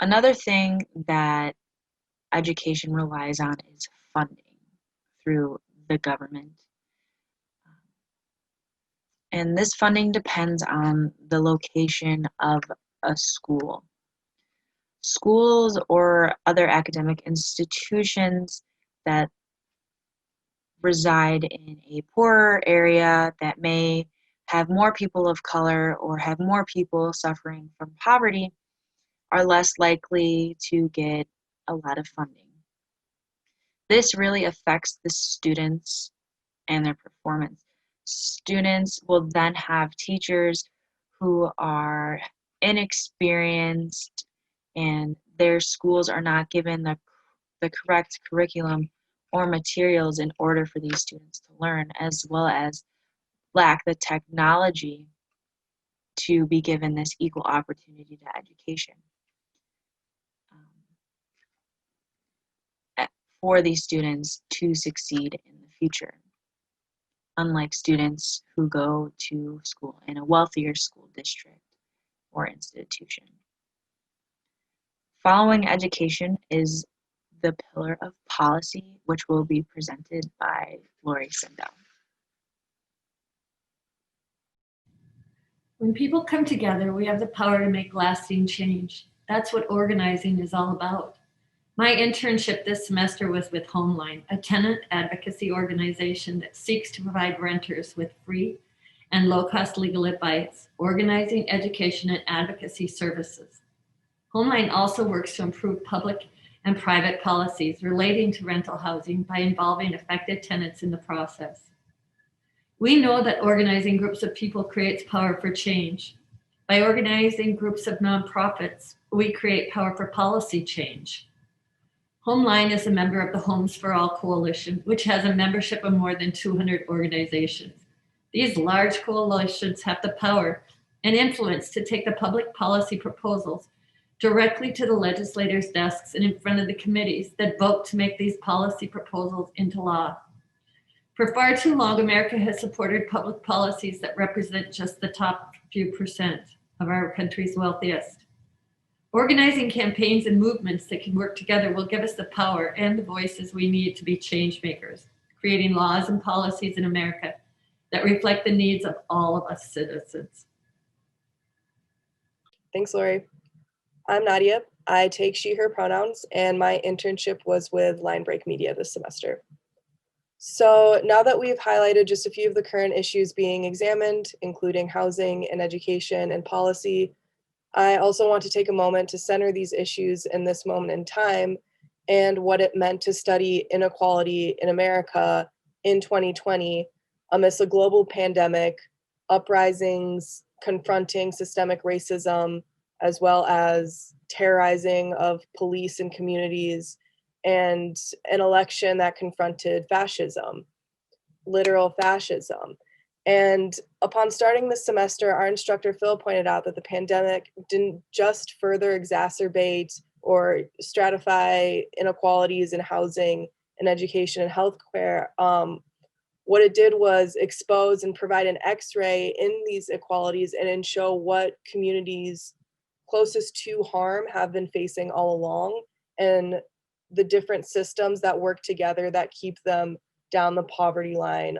Another thing that education relies on is funding through the government. And this funding depends on the location of a school. Schools or other academic institutions that reside in a poorer area that may have more people of color or have more people suffering from poverty are less likely to get a lot of funding. This really affects the students and their performance. Students will then have teachers who are inexperienced and their schools are not given the correct curriculum or materials in order for these students to learn, as well as lack the technology to be given this equal opportunity to education for these students to succeed in the future, unlike students who go to school in a wealthier school district or institution. Following education is the pillar of policy, which will be presented by Flourish. When people come together, we have the power to make lasting change. That's what organizing is all about. My internship this semester was with Homeline, a tenant advocacy organization that seeks to provide renters with free and low-cost legal advice, organizing, education, and advocacy services. Homeline also works to improve public and private policies relating to rental housing by involving affected tenants in the process. We know that organizing groups of people creates power for change. By organizing groups of nonprofits, we create power for policy change. Homeline is a member of the Homes for All Coalition, which has a membership of more than 200 organizations. These large coalitions have the power and influence to take the public policy proposals directly to the legislators' desks and in front of the committees that vote to make these policy proposals into law. For far too long, America has supported public policies that represent just the top few percent of our country's wealthiest. Organizing campaigns and movements that can work together will give us the power and the voices we need to be change makers, creating laws and policies in America that reflect the needs of all of us citizens. Thanks, Lori. I'm Nadia. I take she, her pronouns, and my internship was with Line Break Media this semester. So now that we've highlighted just a few of the current issues being examined, including housing and education and policy, I also want to take a moment to center these issues in this moment in time and what it meant to study inequality in America in 2020 amidst a global pandemic, uprisings confronting systemic racism, as well as terrorizing of police and communities, and an election that confronted fascism, literal fascism. And upon starting this semester, our instructor Phil pointed out that the pandemic didn't just further exacerbate or stratify inequalities in housing and education and healthcare. What it did was expose and provide an X-ray in these inequalities and show what communities closest to harm have been facing all along, and the different systems that work together that keep them down the poverty line,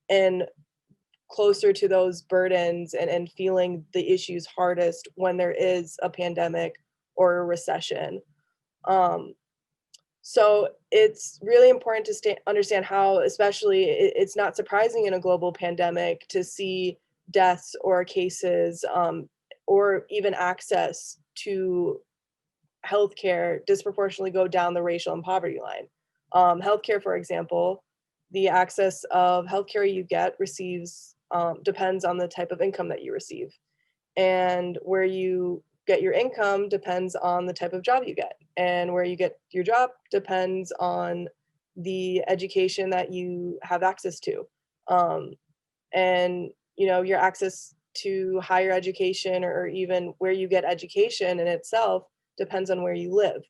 and closer to those burdens and feeling the issues hardest when there is a pandemic or a recession. So it's really important to understand how, especially, it's not surprising in a global pandemic to see deaths or cases or even access to healthcare disproportionately go down the racial and poverty line. Healthcare, for example, the access of healthcare you get depends on the type of income that you receive. And where you get your income depends on the type of job you get. And where you get your job depends on the education that you have access to. And, your access to higher education or even where you get education in itself depends on where you live.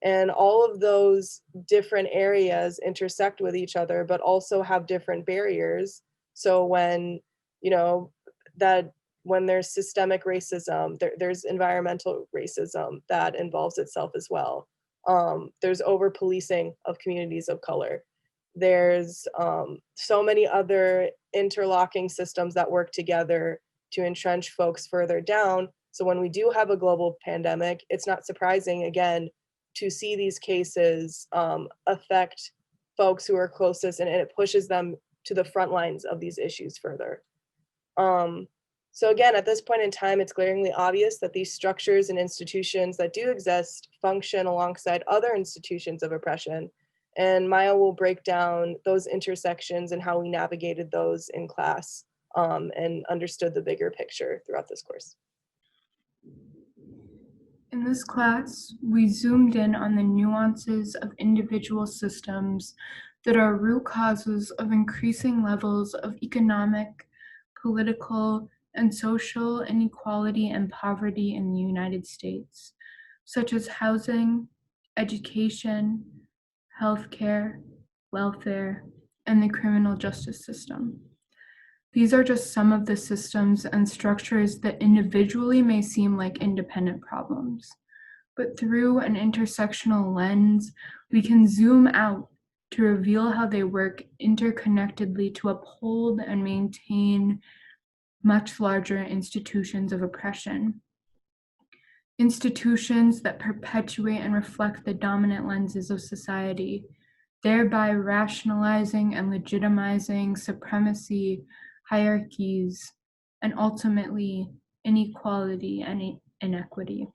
And all of those different areas intersect with each other, but also have different barriers. So when, when there's systemic racism, there's environmental racism that involves itself as well. There's over-policing of communities of color. There's so many other interlocking systems that work together to entrench folks further down. So when we do have a global pandemic, it's not surprising, again, to see these cases affect folks who are closest, and it pushes them to the front lines of these issues further. So again, at this point in time, it's glaringly obvious that these structures and institutions that do exist function alongside other institutions of oppression. And Maya will break down those intersections and how we navigated those in class and understood the bigger picture throughout this course. In this class, we zoomed in on the nuances of individual systems that are root causes of increasing levels of economic, political, and social inequality and poverty in the United States, such as housing, education, healthcare, welfare, and the criminal justice system. These are just some of the systems and structures that individually may seem like independent problems, but through an intersectional lens, we can zoom out to reveal how they work interconnectedly to uphold and maintain much larger institutions of oppression. institutions that perpetuate and reflect the dominant lenses of society, thereby rationalizing and legitimizing supremacy, hierarchies, and ultimately inequality and inequity.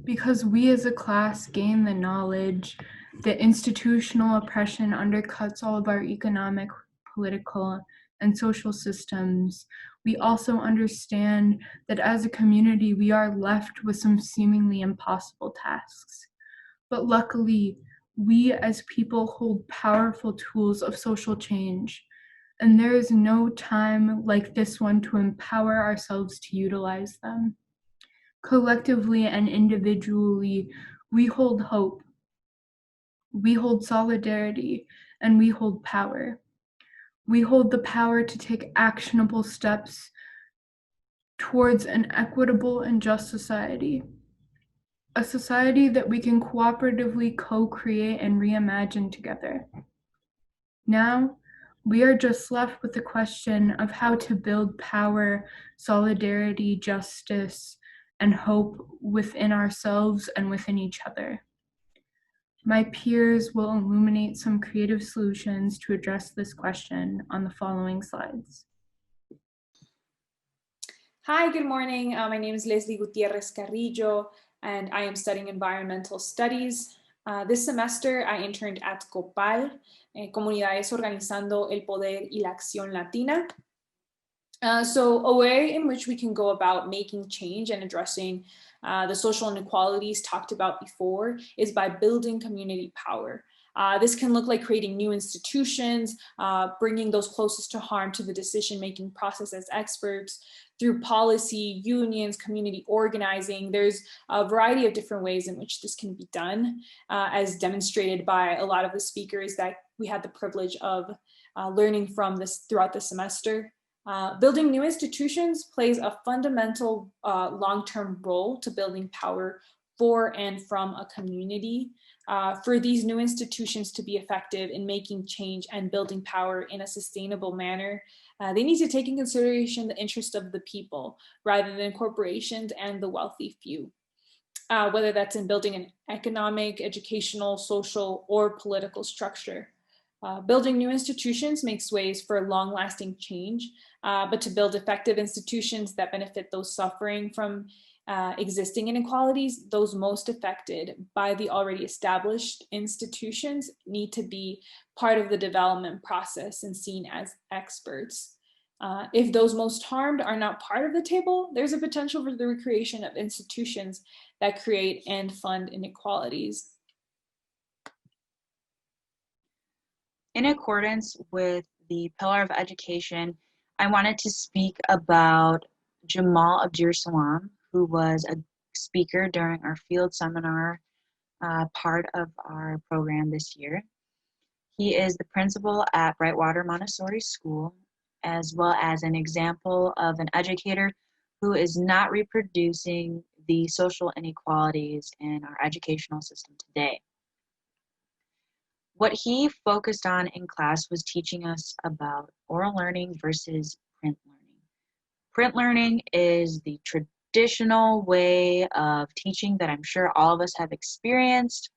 Because we as a class gain the knowledge that institutional oppression undercuts all of our economic, political, and social systems, we also understand that as a community, we are left with some seemingly impossible tasks. But luckily, we as people hold powerful tools of social change, and there is no time like this one to empower ourselves to utilize them. Collectively and individually, we hold hope, we hold solidarity, and we hold power. We hold the power to take actionable steps towards an equitable and just society, a society that we can cooperatively co-create and reimagine together. Now, we are just left with the question of how to build power, solidarity, justice, and hope within ourselves and within each other. My peers will illuminate some creative solutions to address this question on the following slides. Hi, good morning. My name is Leslie Gutierrez Carrillo, and I am studying environmental studies. This semester, I interned at COPAL, Comunidades Organizando el Poder y la Acción Latina. So a way in which we can go about making change and addressing the social inequalities talked about before is by building community power. This can look like creating new institutions, bringing those closest to harm to the decision-making process as experts, through policy, unions, community organizing. There's a variety of different ways in which this can be done, as demonstrated by a lot of the speakers that we had the privilege of learning from this throughout the semester. Building new institutions plays a fundamental long-term role to building power for and from a community. For these new institutions to be effective in making change and building power in a sustainable manner, they need to take in consideration the interest of the people rather than corporations and the wealthy few. Whether that's in building an economic, educational, social, or political structure. Building new institutions makes ways for long-lasting change, but to build effective institutions that benefit those suffering from existing inequalities, those most affected by the already established institutions need to be part of the development process and seen as experts. If those most harmed are not part of the table, there's a potential for the recreation of institutions that create and fund inequalities. In accordance with the pillar of education, I wanted to speak about Jamal Abdir-Salam, who was a speaker during our field seminar part of our program this year. He is the principal at Brightwater Montessori School, as well as an example of an educator who is not reproducing the social inequalities in our educational system today. What he focused on in class was teaching us about oral learning versus print learning. Print learning is the traditional way of teaching that I'm sure all of us have experienced.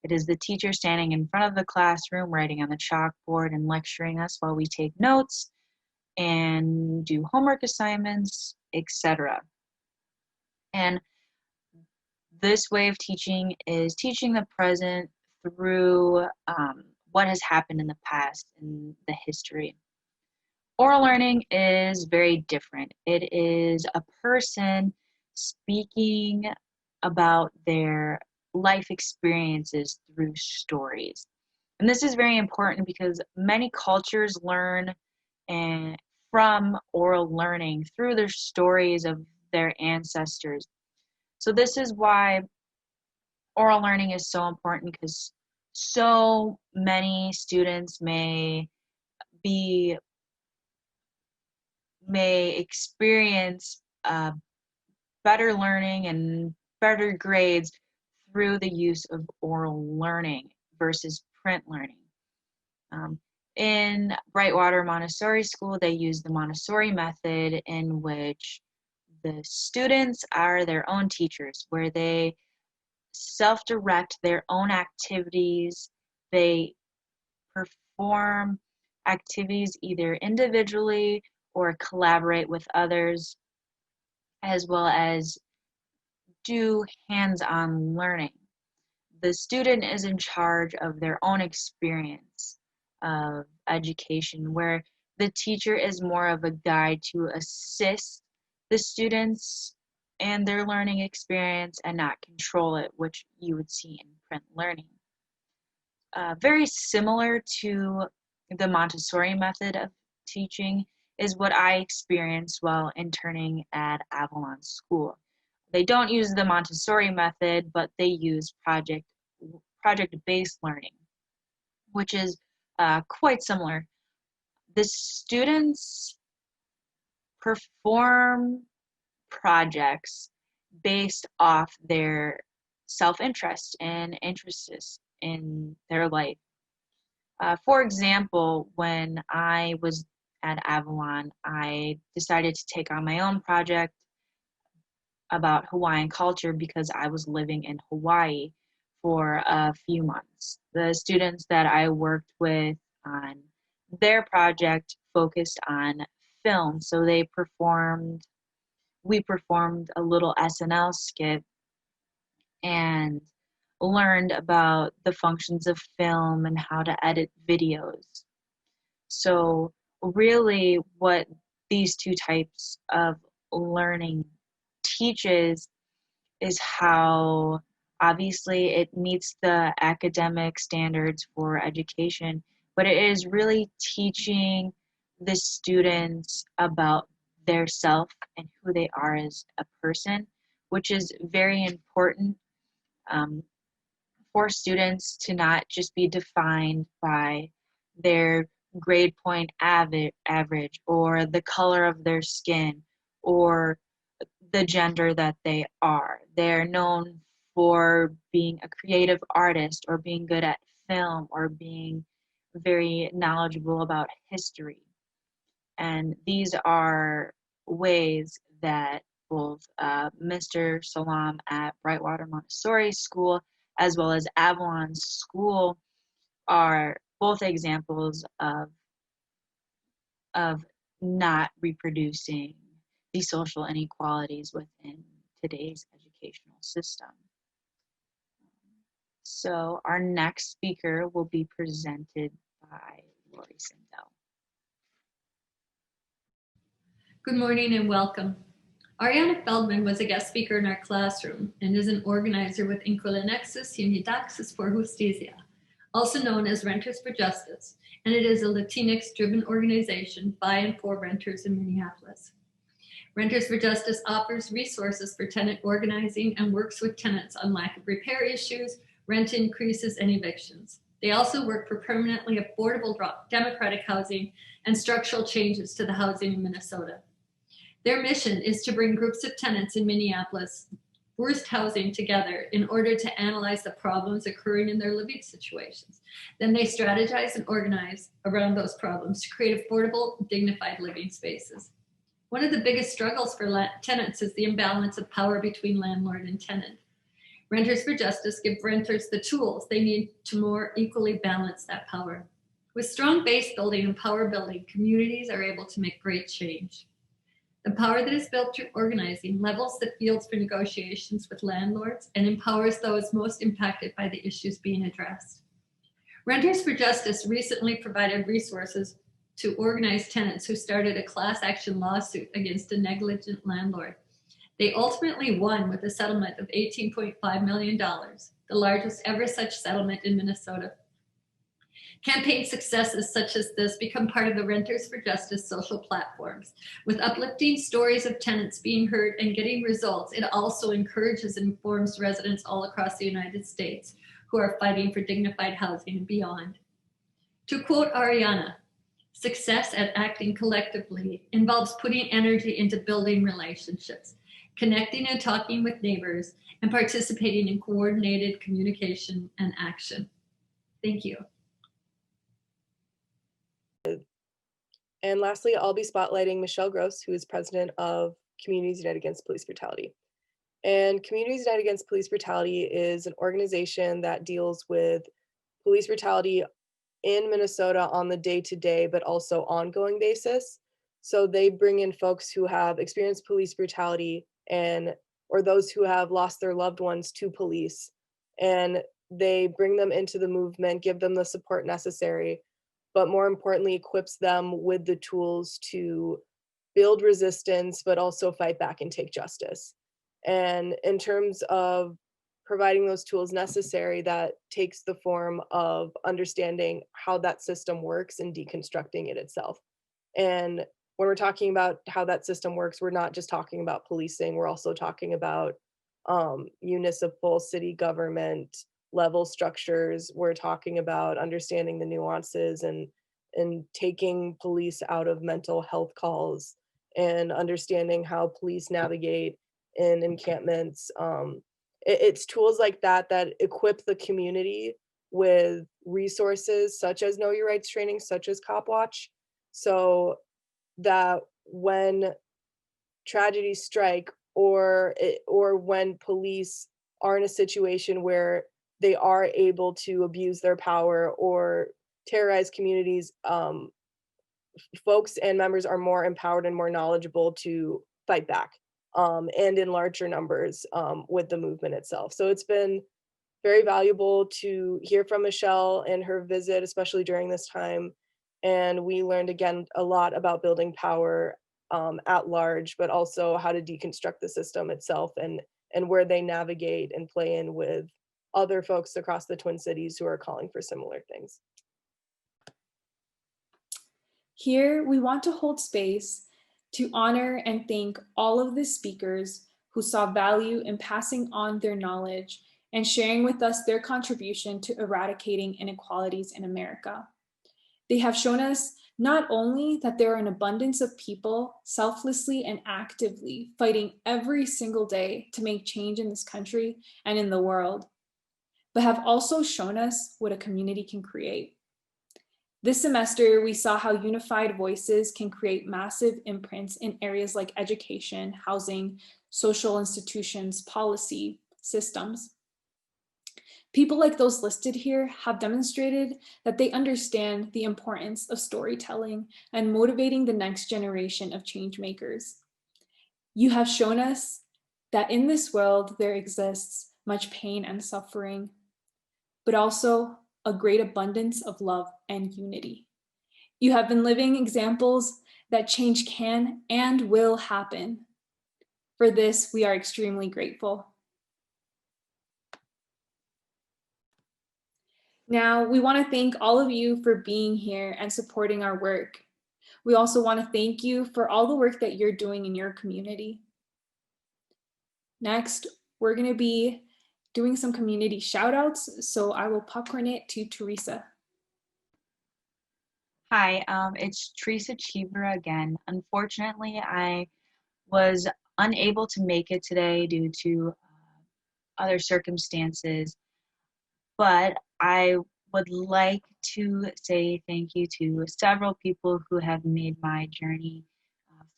It is the teacher standing in front of the classroom, writing on the chalkboard and lecturing us while we take notes and do homework assignments, etc. And this way of teaching is teaching the present through what has happened in the past, in the history. Oral learning is very different. It is a person speaking about their life experiences through stories. And this is very important because many cultures learn from oral learning through their stories of their ancestors. So this is why oral learning is so important, because so many students may experience better learning and better grades through the use of oral learning versus print learning. In Brightwater Montessori School, they use the Montessori method, in which the students are their own teachers, where they self-direct their own activities. They perform activities either individually or collaborate with others, as well as do hands-on learning. The student is in charge of their own experience of education, where the teacher is more of a guide to assist the students and their learning experience and not control it, which you would see in print learning. Very similar to the Montessori method of teaching is what I experienced while interning at Avalon School. They don't use the Montessori method, but they use project-based learning, which is quite similar. The students perform projects based off their self-interest and interests in their life. For example, when I was at Avalon, I decided to take on my own project about Hawaiian culture because I was living in Hawaii for a few months. The students that I worked with on their project focused on film, so we performed a little SNL skit and learned about the functions of film and how to edit videos. So really what these two types of learning teaches is how obviously it meets the academic standards for education, but it is really teaching the students about their self and who they are as a person, which is very important for students to not just be defined by their grade point average or the color of their skin or the gender that they are. They're known for being a creative artist or being good at film or being very knowledgeable about history. And these are ways that both Mr. Salam at Brightwater Montessori School as well as Avalon School are both examples of not reproducing the social inequalities within today's educational system. So our next speaker will be presented by Lori Sindel. Good morning and welcome. Ariana Feldman was a guest speaker in our classroom and is an organizer with Incolinexus Unitaxis for Justicia, also known as Renters for Justice, and it is a Latinx-driven organization by and for renters in Minneapolis. Renters for Justice offers resources for tenant organizing and works with tenants on lack of repair issues, rent increases, and evictions. They also work for permanently affordable democratic housing and structural changes to the housing in Minnesota. Their mission is to bring groups of tenants in Minneapolis worst housing together in order to analyze the problems occurring in their living situations. Then they strategize and organize around those problems to create affordable, dignified living spaces. One of the biggest struggles for tenants is the imbalance of power between landlord and tenant. Renters for Justice give renters the tools they need to more equally balance that power. With strong base building and power building, communities are able to make great change. The power that is built through organizing levels the fields for negotiations with landlords and empowers those most impacted by the issues being addressed. Renters for Justice recently provided resources to organized tenants who started a class action lawsuit against a negligent landlord. They ultimately won with a settlement of $18.5 million, the largest ever such settlement in Minnesota. Campaign successes such as this become part of the Renters for Justice social platforms. With uplifting stories of tenants being heard and getting results, it also encourages and informs residents all across the United States who are fighting for dignified housing and beyond. To quote Ariana, success at acting collectively involves putting energy into building relationships, connecting and talking with neighbors, and participating in coordinated communication and action. Thank you. And lastly, I'll be spotlighting Michelle Gross, who is president of Communities United Against Police Brutality. And Communities United Against Police Brutality is an organization that deals with police brutality in Minnesota on the day-to-day, but also ongoing basis. So they bring in folks who have experienced police brutality or those who have lost their loved ones to police. And they bring them into the movement, give them the support necessary, but more importantly, equips them with the tools to build resistance, but also fight back and take justice. And in terms of providing those tools necessary, that takes the form of understanding how that system works and deconstructing it itself. And when we're talking about how that system works, we're not just talking about policing, we're also talking about municipal, city government level structures. We're talking about understanding the nuances and taking police out of mental health calls and understanding how police navigate in encampments. It's tools like that that equip the community with resources such as Know Your Rights training, such as Cop Watch, so that when tragedies strike or when police are in a situation where they are able to abuse their power or terrorize communities, folks and members are more empowered and more knowledgeable to fight back, and in larger numbers with the movement itself. So it's been very valuable to hear from Michelle and her visit, especially during this time. And we learned again a lot about building power at large, but also how to deconstruct the system itself and where they navigate and play in with other folks across the Twin Cities who are calling for similar things. Here, we want to hold space to honor and thank all of the speakers who saw value in passing on their knowledge and sharing with us their contribution to eradicating inequalities in America. They have shown us not only that there are an abundance of people selflessly and actively fighting every single day to make change in this country and in the world, but have also shown us what a community can create. This semester, we saw how unified voices can create massive imprints in areas like education, housing, social institutions, policy, systems. People like those listed here have demonstrated that they understand the importance of storytelling and motivating the next generation of change makers. You have shown us that in this world, there exists much pain and suffering, but also a great abundance of love and unity. You have been living examples that change can and will happen. For this, we are extremely grateful. Now, we want to thank all of you for being here and supporting our work. We also want to thank you for all the work that you're doing in your community. Next, we're going to be doing some community shout outs, so I will popcorn it to Teresa. Hi, it's Teresa Cheever again. Unfortunately, I was unable to make it today due to other circumstances, but I would like to say thank you to several people who have made my journey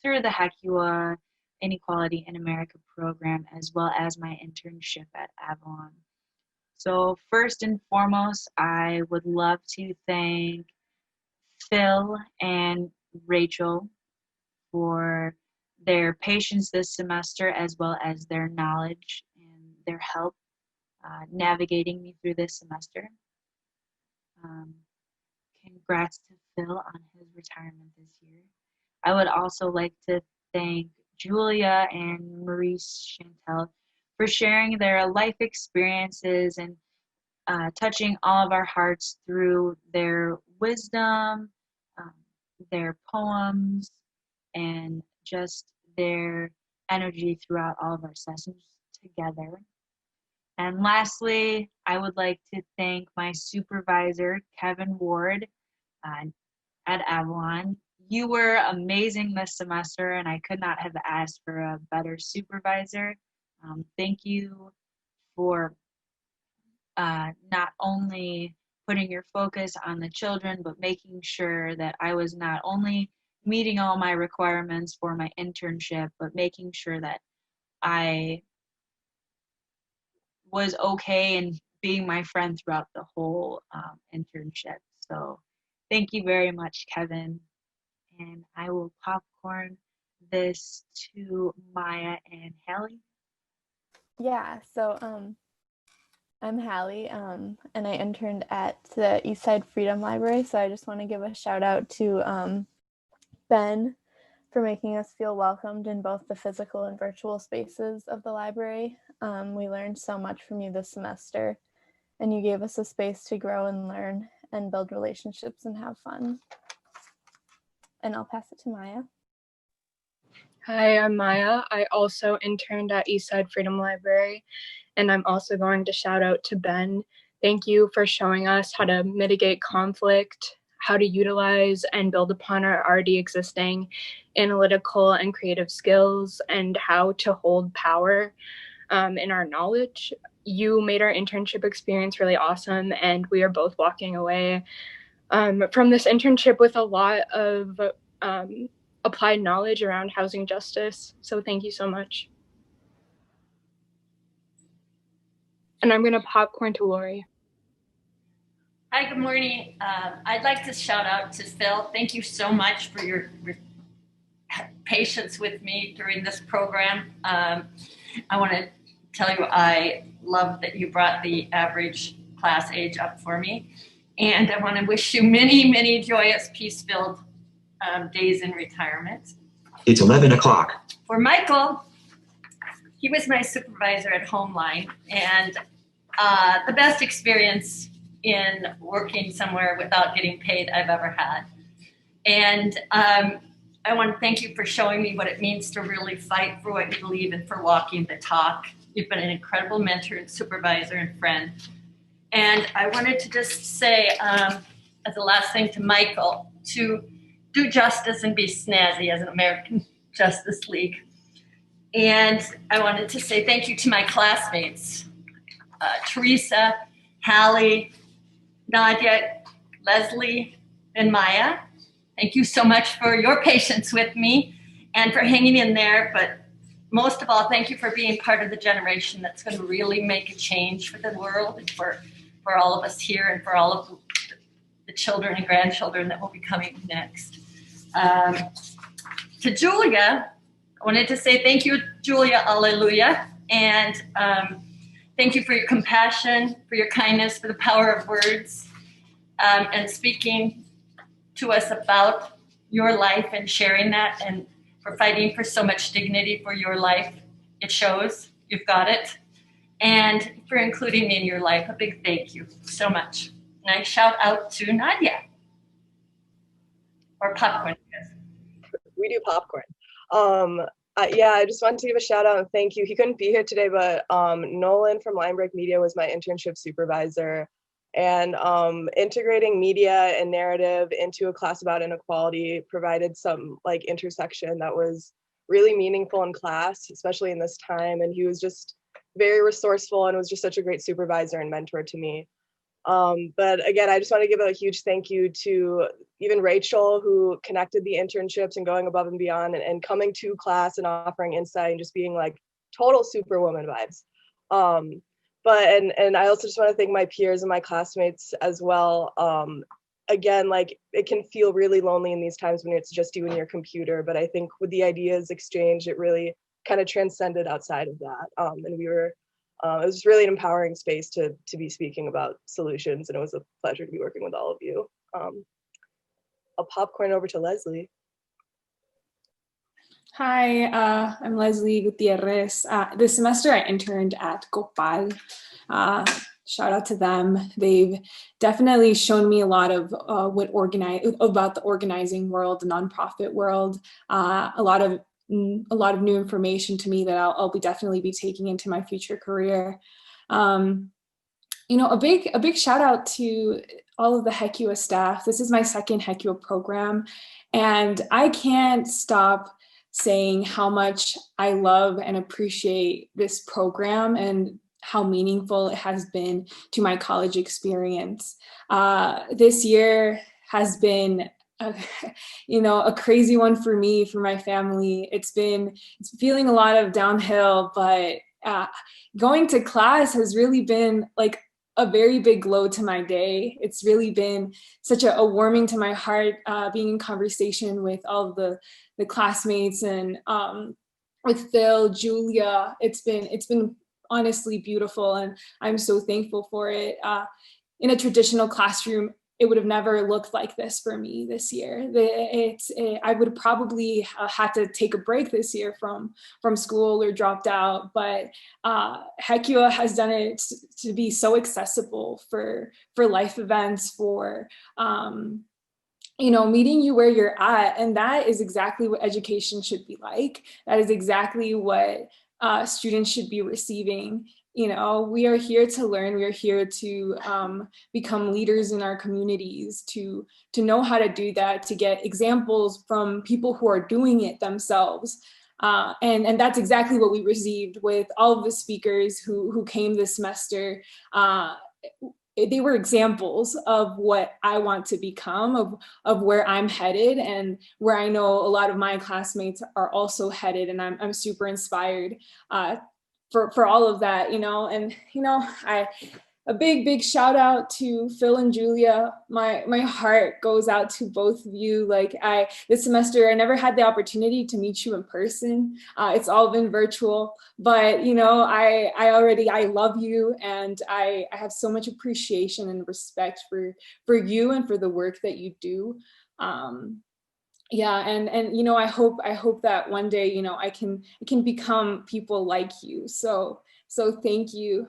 through the HECUA Inequality in America program, as well as my internship at Avalon. So first and foremost, I would love to thank Phil and Rachel for their patience this semester, as well as their knowledge and their help navigating me through this semester. Congrats to Phil on his retirement this year. I would also like to thank Julia and Maurice Chantel for sharing their life experiences and touching all of our hearts through their wisdom, their poems, and just their energy throughout all of our sessions together. And lastly, I would like to thank my supervisor, Kevin Ward, at Avalon. You were amazing this semester, and I could not have asked for a better supervisor. Thank you for not only putting your focus on the children, but making sure that I was not only meeting all my requirements for my internship, but making sure that I was okay and being my friend throughout the whole internship. So thank you very much, Kevin. And I will popcorn this to Maya and Hallie. Yeah, so I'm Hallie, and I interned at the Eastside Freedom Library. So I just want to give a shout out to Ben for making us feel welcomed in both the physical and virtual spaces of the library. We learned so much from you this semester, and you gave us a space to grow and learn and build relationships and have fun. And I'll pass it to Maya. Hi, I'm Maya. I also interned at Eastside Freedom Library, and I'm also going to shout out to Ben. Thank you for showing us how to mitigate conflict, how to utilize and build upon our already existing analytical and creative skills, and how to hold power in our knowledge. You made our internship experience really awesome, and we are both walking away from this internship with a lot of applied knowledge around housing justice. So thank you so much. And I'm gonna popcorn to Lori. Hi, good morning. I'd like to shout out to Phil. Thank you so much for your patience with me during this program. I want to tell you I love that you brought the average class age up for me. And I want to wish you many, many joyous, peace-filled days in retirement. It's 11 o'clock. For Michael, he was my supervisor at Homeline, and the best experience in working somewhere without getting paid I've ever had. And I want to thank you for showing me what it means to really fight for what you believe in, for walking the talk. You've been an incredible mentor and supervisor and friend. And I wanted to just say, as the last thing to Michael, to do justice and be snazzy as an American Justice League. And I wanted to say thank you to my classmates, Teresa, Hallie, Nadia, Leslie, and Maya. Thank you so much for your patience with me and for hanging in there. But most of all, thank you for being part of the generation that's going to really make a change for the world and for all of us here and for all of the children and grandchildren that will be coming next. To Julia, I wanted to say thank you, Julia, alleluia. And thank you for your compassion, for your kindness, for the power of words, and speaking to us about your life and sharing that, and for fighting for so much dignity for your life. It shows, you've got it. And for including me in your life, a big thank you so much. And I shout out to Nadia. Or popcorn, yes. We do popcorn. Yeah, I just wanted to give a shout out and thank you. He couldn't be here today, but Nolan from Line Break Media was my internship supervisor. And integrating media and narrative into a class about inequality provided some like intersection that was really meaningful in class, especially in this time. And he was just very resourceful and was just such a great supervisor and mentor to me. But again, I just want to give a huge thank you to even Rachel, who connected the internships and going above and beyond and coming to class and offering insight and just being like total superwoman vibes. And I also just want to thank my peers and my classmates as well. Again, like it can feel really lonely in these times when it's just you and your computer, but I think with the ideas exchanged, it really kind of transcended outside of that. And we were, it was really an empowering space to be speaking about solutions, and it was a pleasure to be working with all of you. I'll popcorn over to Leslie. Hi, I'm Leslie Gutierrez. This semester I interned at Copal. Shout out to them. They've definitely shown me a lot of about the organizing world, the nonprofit world, a lot of new information to me that I'll definitely be taking into my future career. A big shout out to all of the HECUA staff. This is my second HECUA program, and I can't stop saying how much I love and appreciate this program and how meaningful it has been to my college experience. This year has been a crazy one for me, for my family. It's feeling a lot of downhill, but going to class has really been like a very big glow to my day. It's really been such a warming to my heart, being in conversation with all the classmates and with Phil, Julia. It's been honestly beautiful, and I'm so thankful for it. In a traditional classroom, it would have never looked like this for me this year. I would probably had to take a break this year from school or dropped out, but Hekua has done it to be so accessible for life events, for meeting you where you're at. And that is exactly what education should be like. That is exactly what students should be receiving. We are here to learn. We are here to become leaders in our communities, to know how to do that, to get examples from people who are doing it themselves. And that's exactly what we received with all of the speakers who came this semester. They were examples of what I want to become, of where I'm headed, and where I know a lot of my classmates are also headed. And I'm super inspired for all of that, and a big shout out to Phil and Julia. My heart goes out to both of you. Like this semester, I never had the opportunity to meet you in person. It's all been virtual, but I love you, and I have so much appreciation and respect for you and for the work that you do. Yeah, and I hope that one day I can become people like you. So thank you.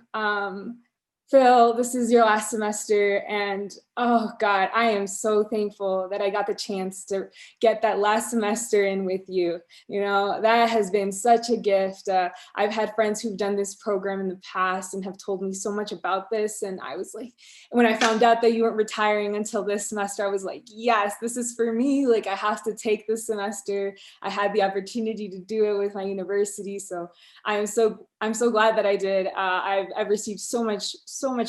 Phil, this is your last semester, and oh God, I am so thankful that I got the chance to get that last semester in with you. That has been such a gift. I've had friends who've done this program in the past and have told me so much about this, and I was like, when I found out that you weren't retiring until this semester, I was like, yes, this is for me. Like, I have to take this semester. I had the opportunity to do it with my university, so I'm so glad that I did. I've received so much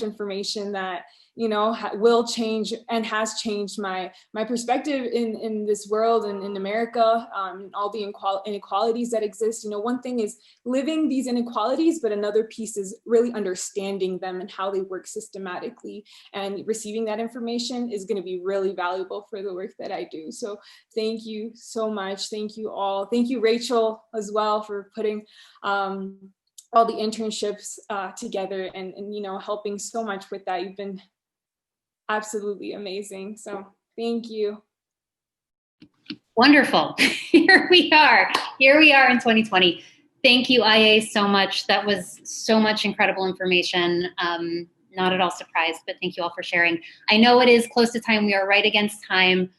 information that will change and has changed my perspective in this world and in America, all the inequalities that exist. One thing is living these inequalities, but another piece is really understanding them and how they work systematically. And receiving that information is going to be really valuable for the work that I do. So thank you so much. Thank you all. Thank you, Rachel, as well, for putting all the internships together and helping so much with that. You've been absolutely amazing. So thank you. Wonderful. Here we are in 2020. Thank you, IA, so much. That was so much incredible information. Not at all surprised, but thank you all for sharing. I know it is close to time. We are right against time.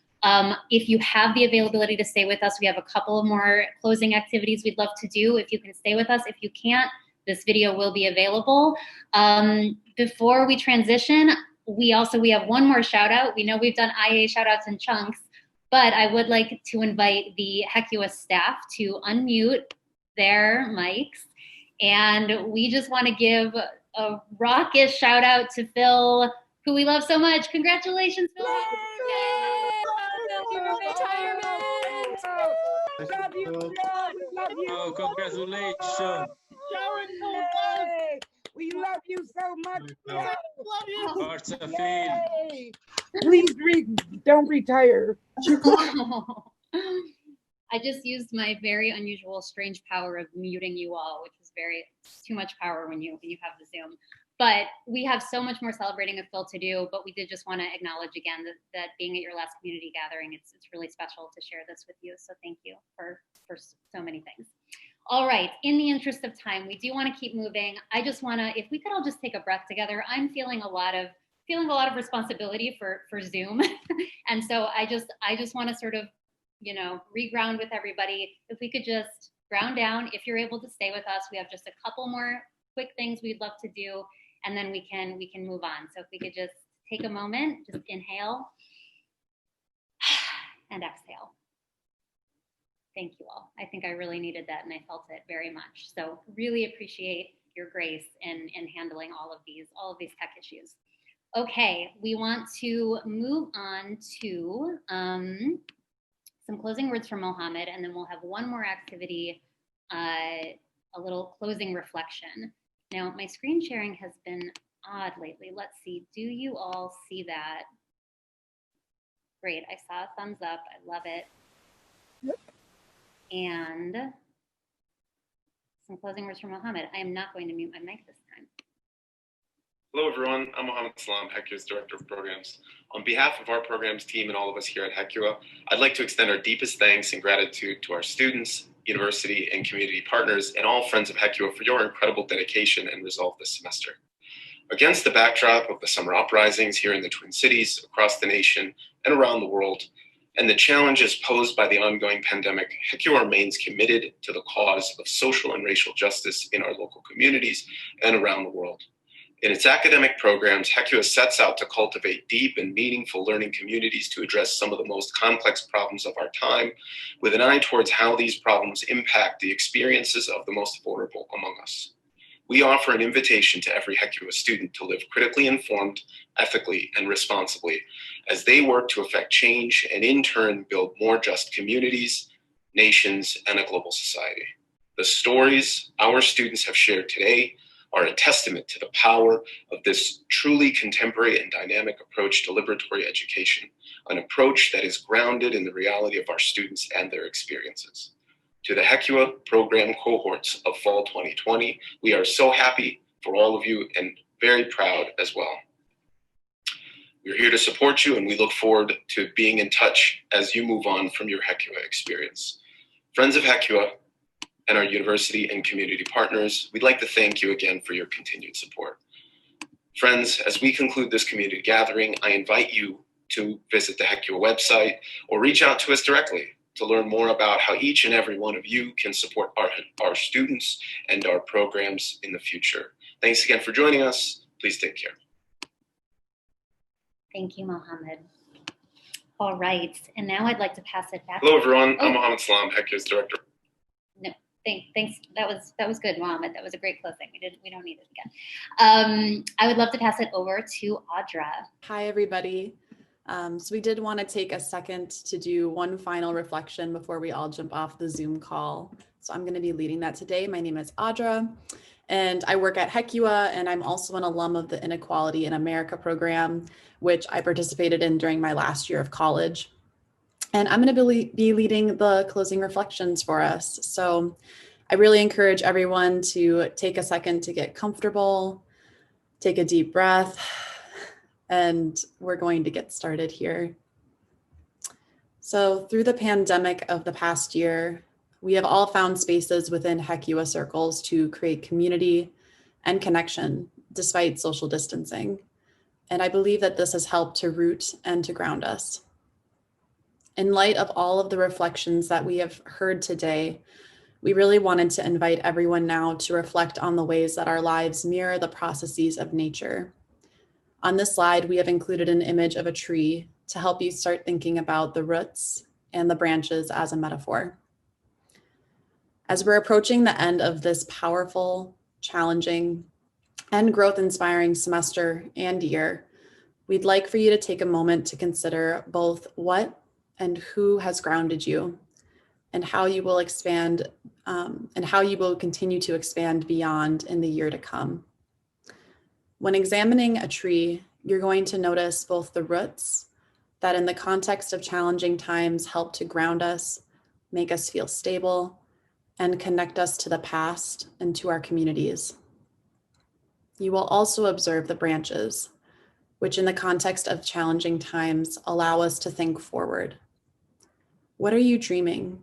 If you have the availability to stay with us, we have a couple of more closing activities we'd love to do. If you can stay with us, if you can't, this video will be available. Before we transition, we have one more shout out. We know we've done IA shout outs in chunks, but I would like to invite the Hekua staff to unmute their mics. And we just want to give a raucous shout out to Phil, who we love so much. Congratulations, Phil. Love you, love you. Oh, congratulations. We love you so much. Love you. Hearts of feel. Please don't retire. I just used my very unusual, strange power of muting you all, which is too much power when you have the Zoom. But we have so much more celebrating of Phil to do, but we did just want to acknowledge again that being at your last community gathering, it's really special to share this with you. So thank you for so many things. All right, in the interest of time, we do want to keep moving. I just want to, if we could all just take a breath together. I'm feeling a lot of responsibility for Zoom. And so I just want to sort of, reground with everybody. If we could just ground down, if you're able to stay with us, we have just a couple more quick things we'd love to do, and then we can move on. So if we could just take a moment, just inhale and exhale. Thank you all. I think I really needed that, and I felt it very much. So really appreciate your grace in handling all of these tech issues. Okay, we want to move on to some closing words from Mohammed, and then we'll have one more activity, a little closing reflection. Now, my screen sharing has been odd lately. Let's see, do you all see that? Great, I saw a thumbs up, I love it. Yep. And some closing words from Mohammed. I am not going to mute my mic this time. Hello, everyone. I'm Mohammed Salam, HECUA's Director of Programs. On behalf of our programs team and all of us here at HECUA, I'd like to extend our deepest thanks and gratitude to our students, university, and community partners, and all friends of HECUA for your incredible dedication and resolve this semester. Against the backdrop of the summer uprisings here in the Twin Cities, across the nation, and around the world, and the challenges posed by the ongoing pandemic, HECUA remains committed to the cause of social and racial justice in our local communities and around the world. In its academic programs, HECUA sets out to cultivate deep and meaningful learning communities to address some of the most complex problems of our time, with an eye towards how these problems impact the experiences of the most vulnerable among us. We offer an invitation to every HECUA student to live critically informed, ethically, and responsibly as they work to affect change and in turn build more just communities, nations, and a global society. The stories our students have shared today are a testament to the power of this truly contemporary and dynamic approach to liberatory education, an approach that is grounded in the reality of our students and their experiences. To the HECUA program cohorts of Fall 2020, we are so happy for all of you and very proud as well. We're here to support you and we look forward to being in touch as you move on from your HECUA experience. Friends of HECUA and our university and community partners, we'd like to thank you again for your continued support. Friends, as we conclude this community gathering, I invite you to visit the HECUA website or reach out to us directly to learn more about how each and every one of you can support our students and our programs in the future. Thanks again for joining us. Please take care. Thank you, Mohammed. All right, and now I'd like to pass it back. Hello, everyone. I'm Mohammed Salam, HECUA's Director. No, thanks. That was good, Mohammed. That was a great closing. We don't need it again. I would love to pass it over to Audra. Hi, everybody. So we did want to take a second to do one final reflection before we all jump off the Zoom call. So I'm going to be leading that today. My name is Audra, and I work at HECUA, and I'm also an alum of the Inequality in America program, which I participated in during my last year of college. And I'm going to be leading the closing reflections for us. So I really encourage everyone to take a second to get comfortable, take a deep breath, and we're going to get started here. So through the pandemic of the past year, we have all found spaces within HECUA circles to create community and connection despite social distancing. And I believe that this has helped to root and to ground us. In light of all of the reflections that we have heard today, we really wanted to invite everyone now to reflect on the ways that our lives mirror the processes of nature. On this slide, we have included an image of a tree to help you start thinking about the roots and the branches as a metaphor. As we're approaching the end of this powerful, challenging, and growth-inspiring semester and year, we'd like for you to take a moment to consider both what and who has grounded you, and how you will expand, and how you will continue to expand beyond in the year to come. When examining a tree, you're going to notice both the roots that in the context of challenging times help to ground us, make us feel stable, and connect us to the past and to our communities. You will also observe the branches, which in the context of challenging times allow us to think forward. What are you dreaming?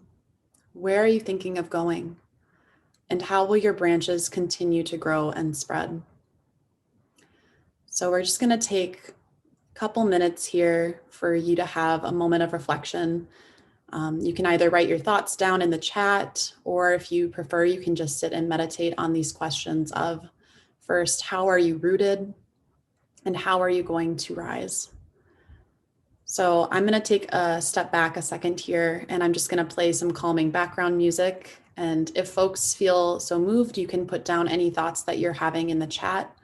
Where are you thinking of going? And how will your branches continue to grow and spread? So we're just going to take a couple minutes here for you to have a moment of reflection. You can either write your thoughts down in the chat, or if you prefer, you can just sit and meditate on these questions of, first, how are you rooted? And how are you going to rise? So I'm going to take a step back a second here, and I'm just going to play some calming background music. And if folks feel so moved, you can put down any thoughts that you're having in the chat,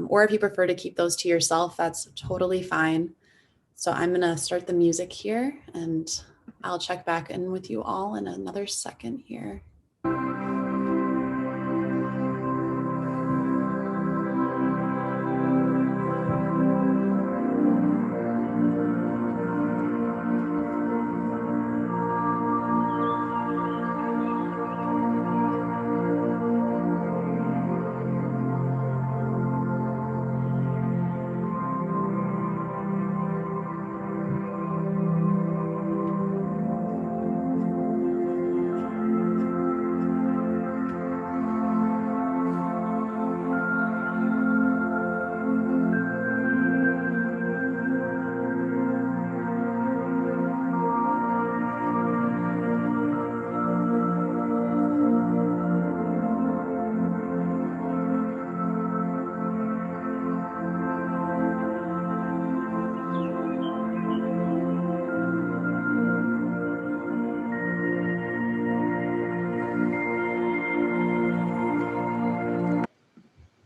Or if you prefer to keep those to yourself, that's totally fine. So I'm gonna start the music here and I'll check back in with you all in another second here.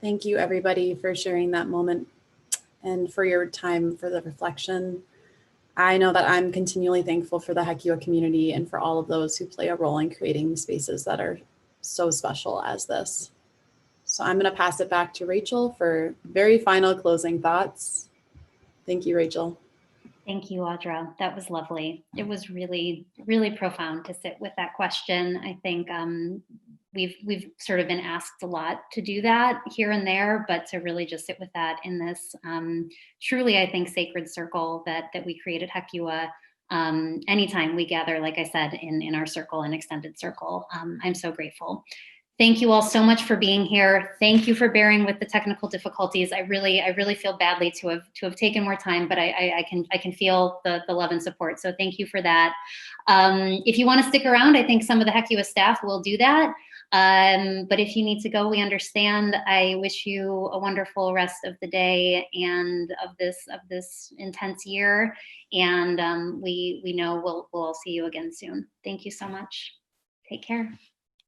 Thank you, everybody, for sharing that moment and for your time for the reflection. I know that I'm continually thankful for the Hekia community and for all of those who play a role in creating spaces that are so special as this. So I'm going to pass it back to Rachel for very final closing thoughts. Thank you, Rachel. Thank you, Audra. That was lovely. It was really, really profound to sit with that question. I think we've sort of been asked a lot to do that here and there, but to really just sit with that in this truly, I think, sacred circle that we create at Hekia. Anytime we gather, like I said, in our circle, an extended circle, I'm so grateful. Thank you all so much for being here. Thank you for bearing with the technical difficulties. I really feel badly to have taken more time, but I can feel the love and support. So thank you for that. If you want to stick around, I think some of the Hekia staff will do that. But if you need to go, we understand. I wish you a wonderful rest of the day and of this intense year. And we know we'll all see you again soon. Thank you so much. Take care.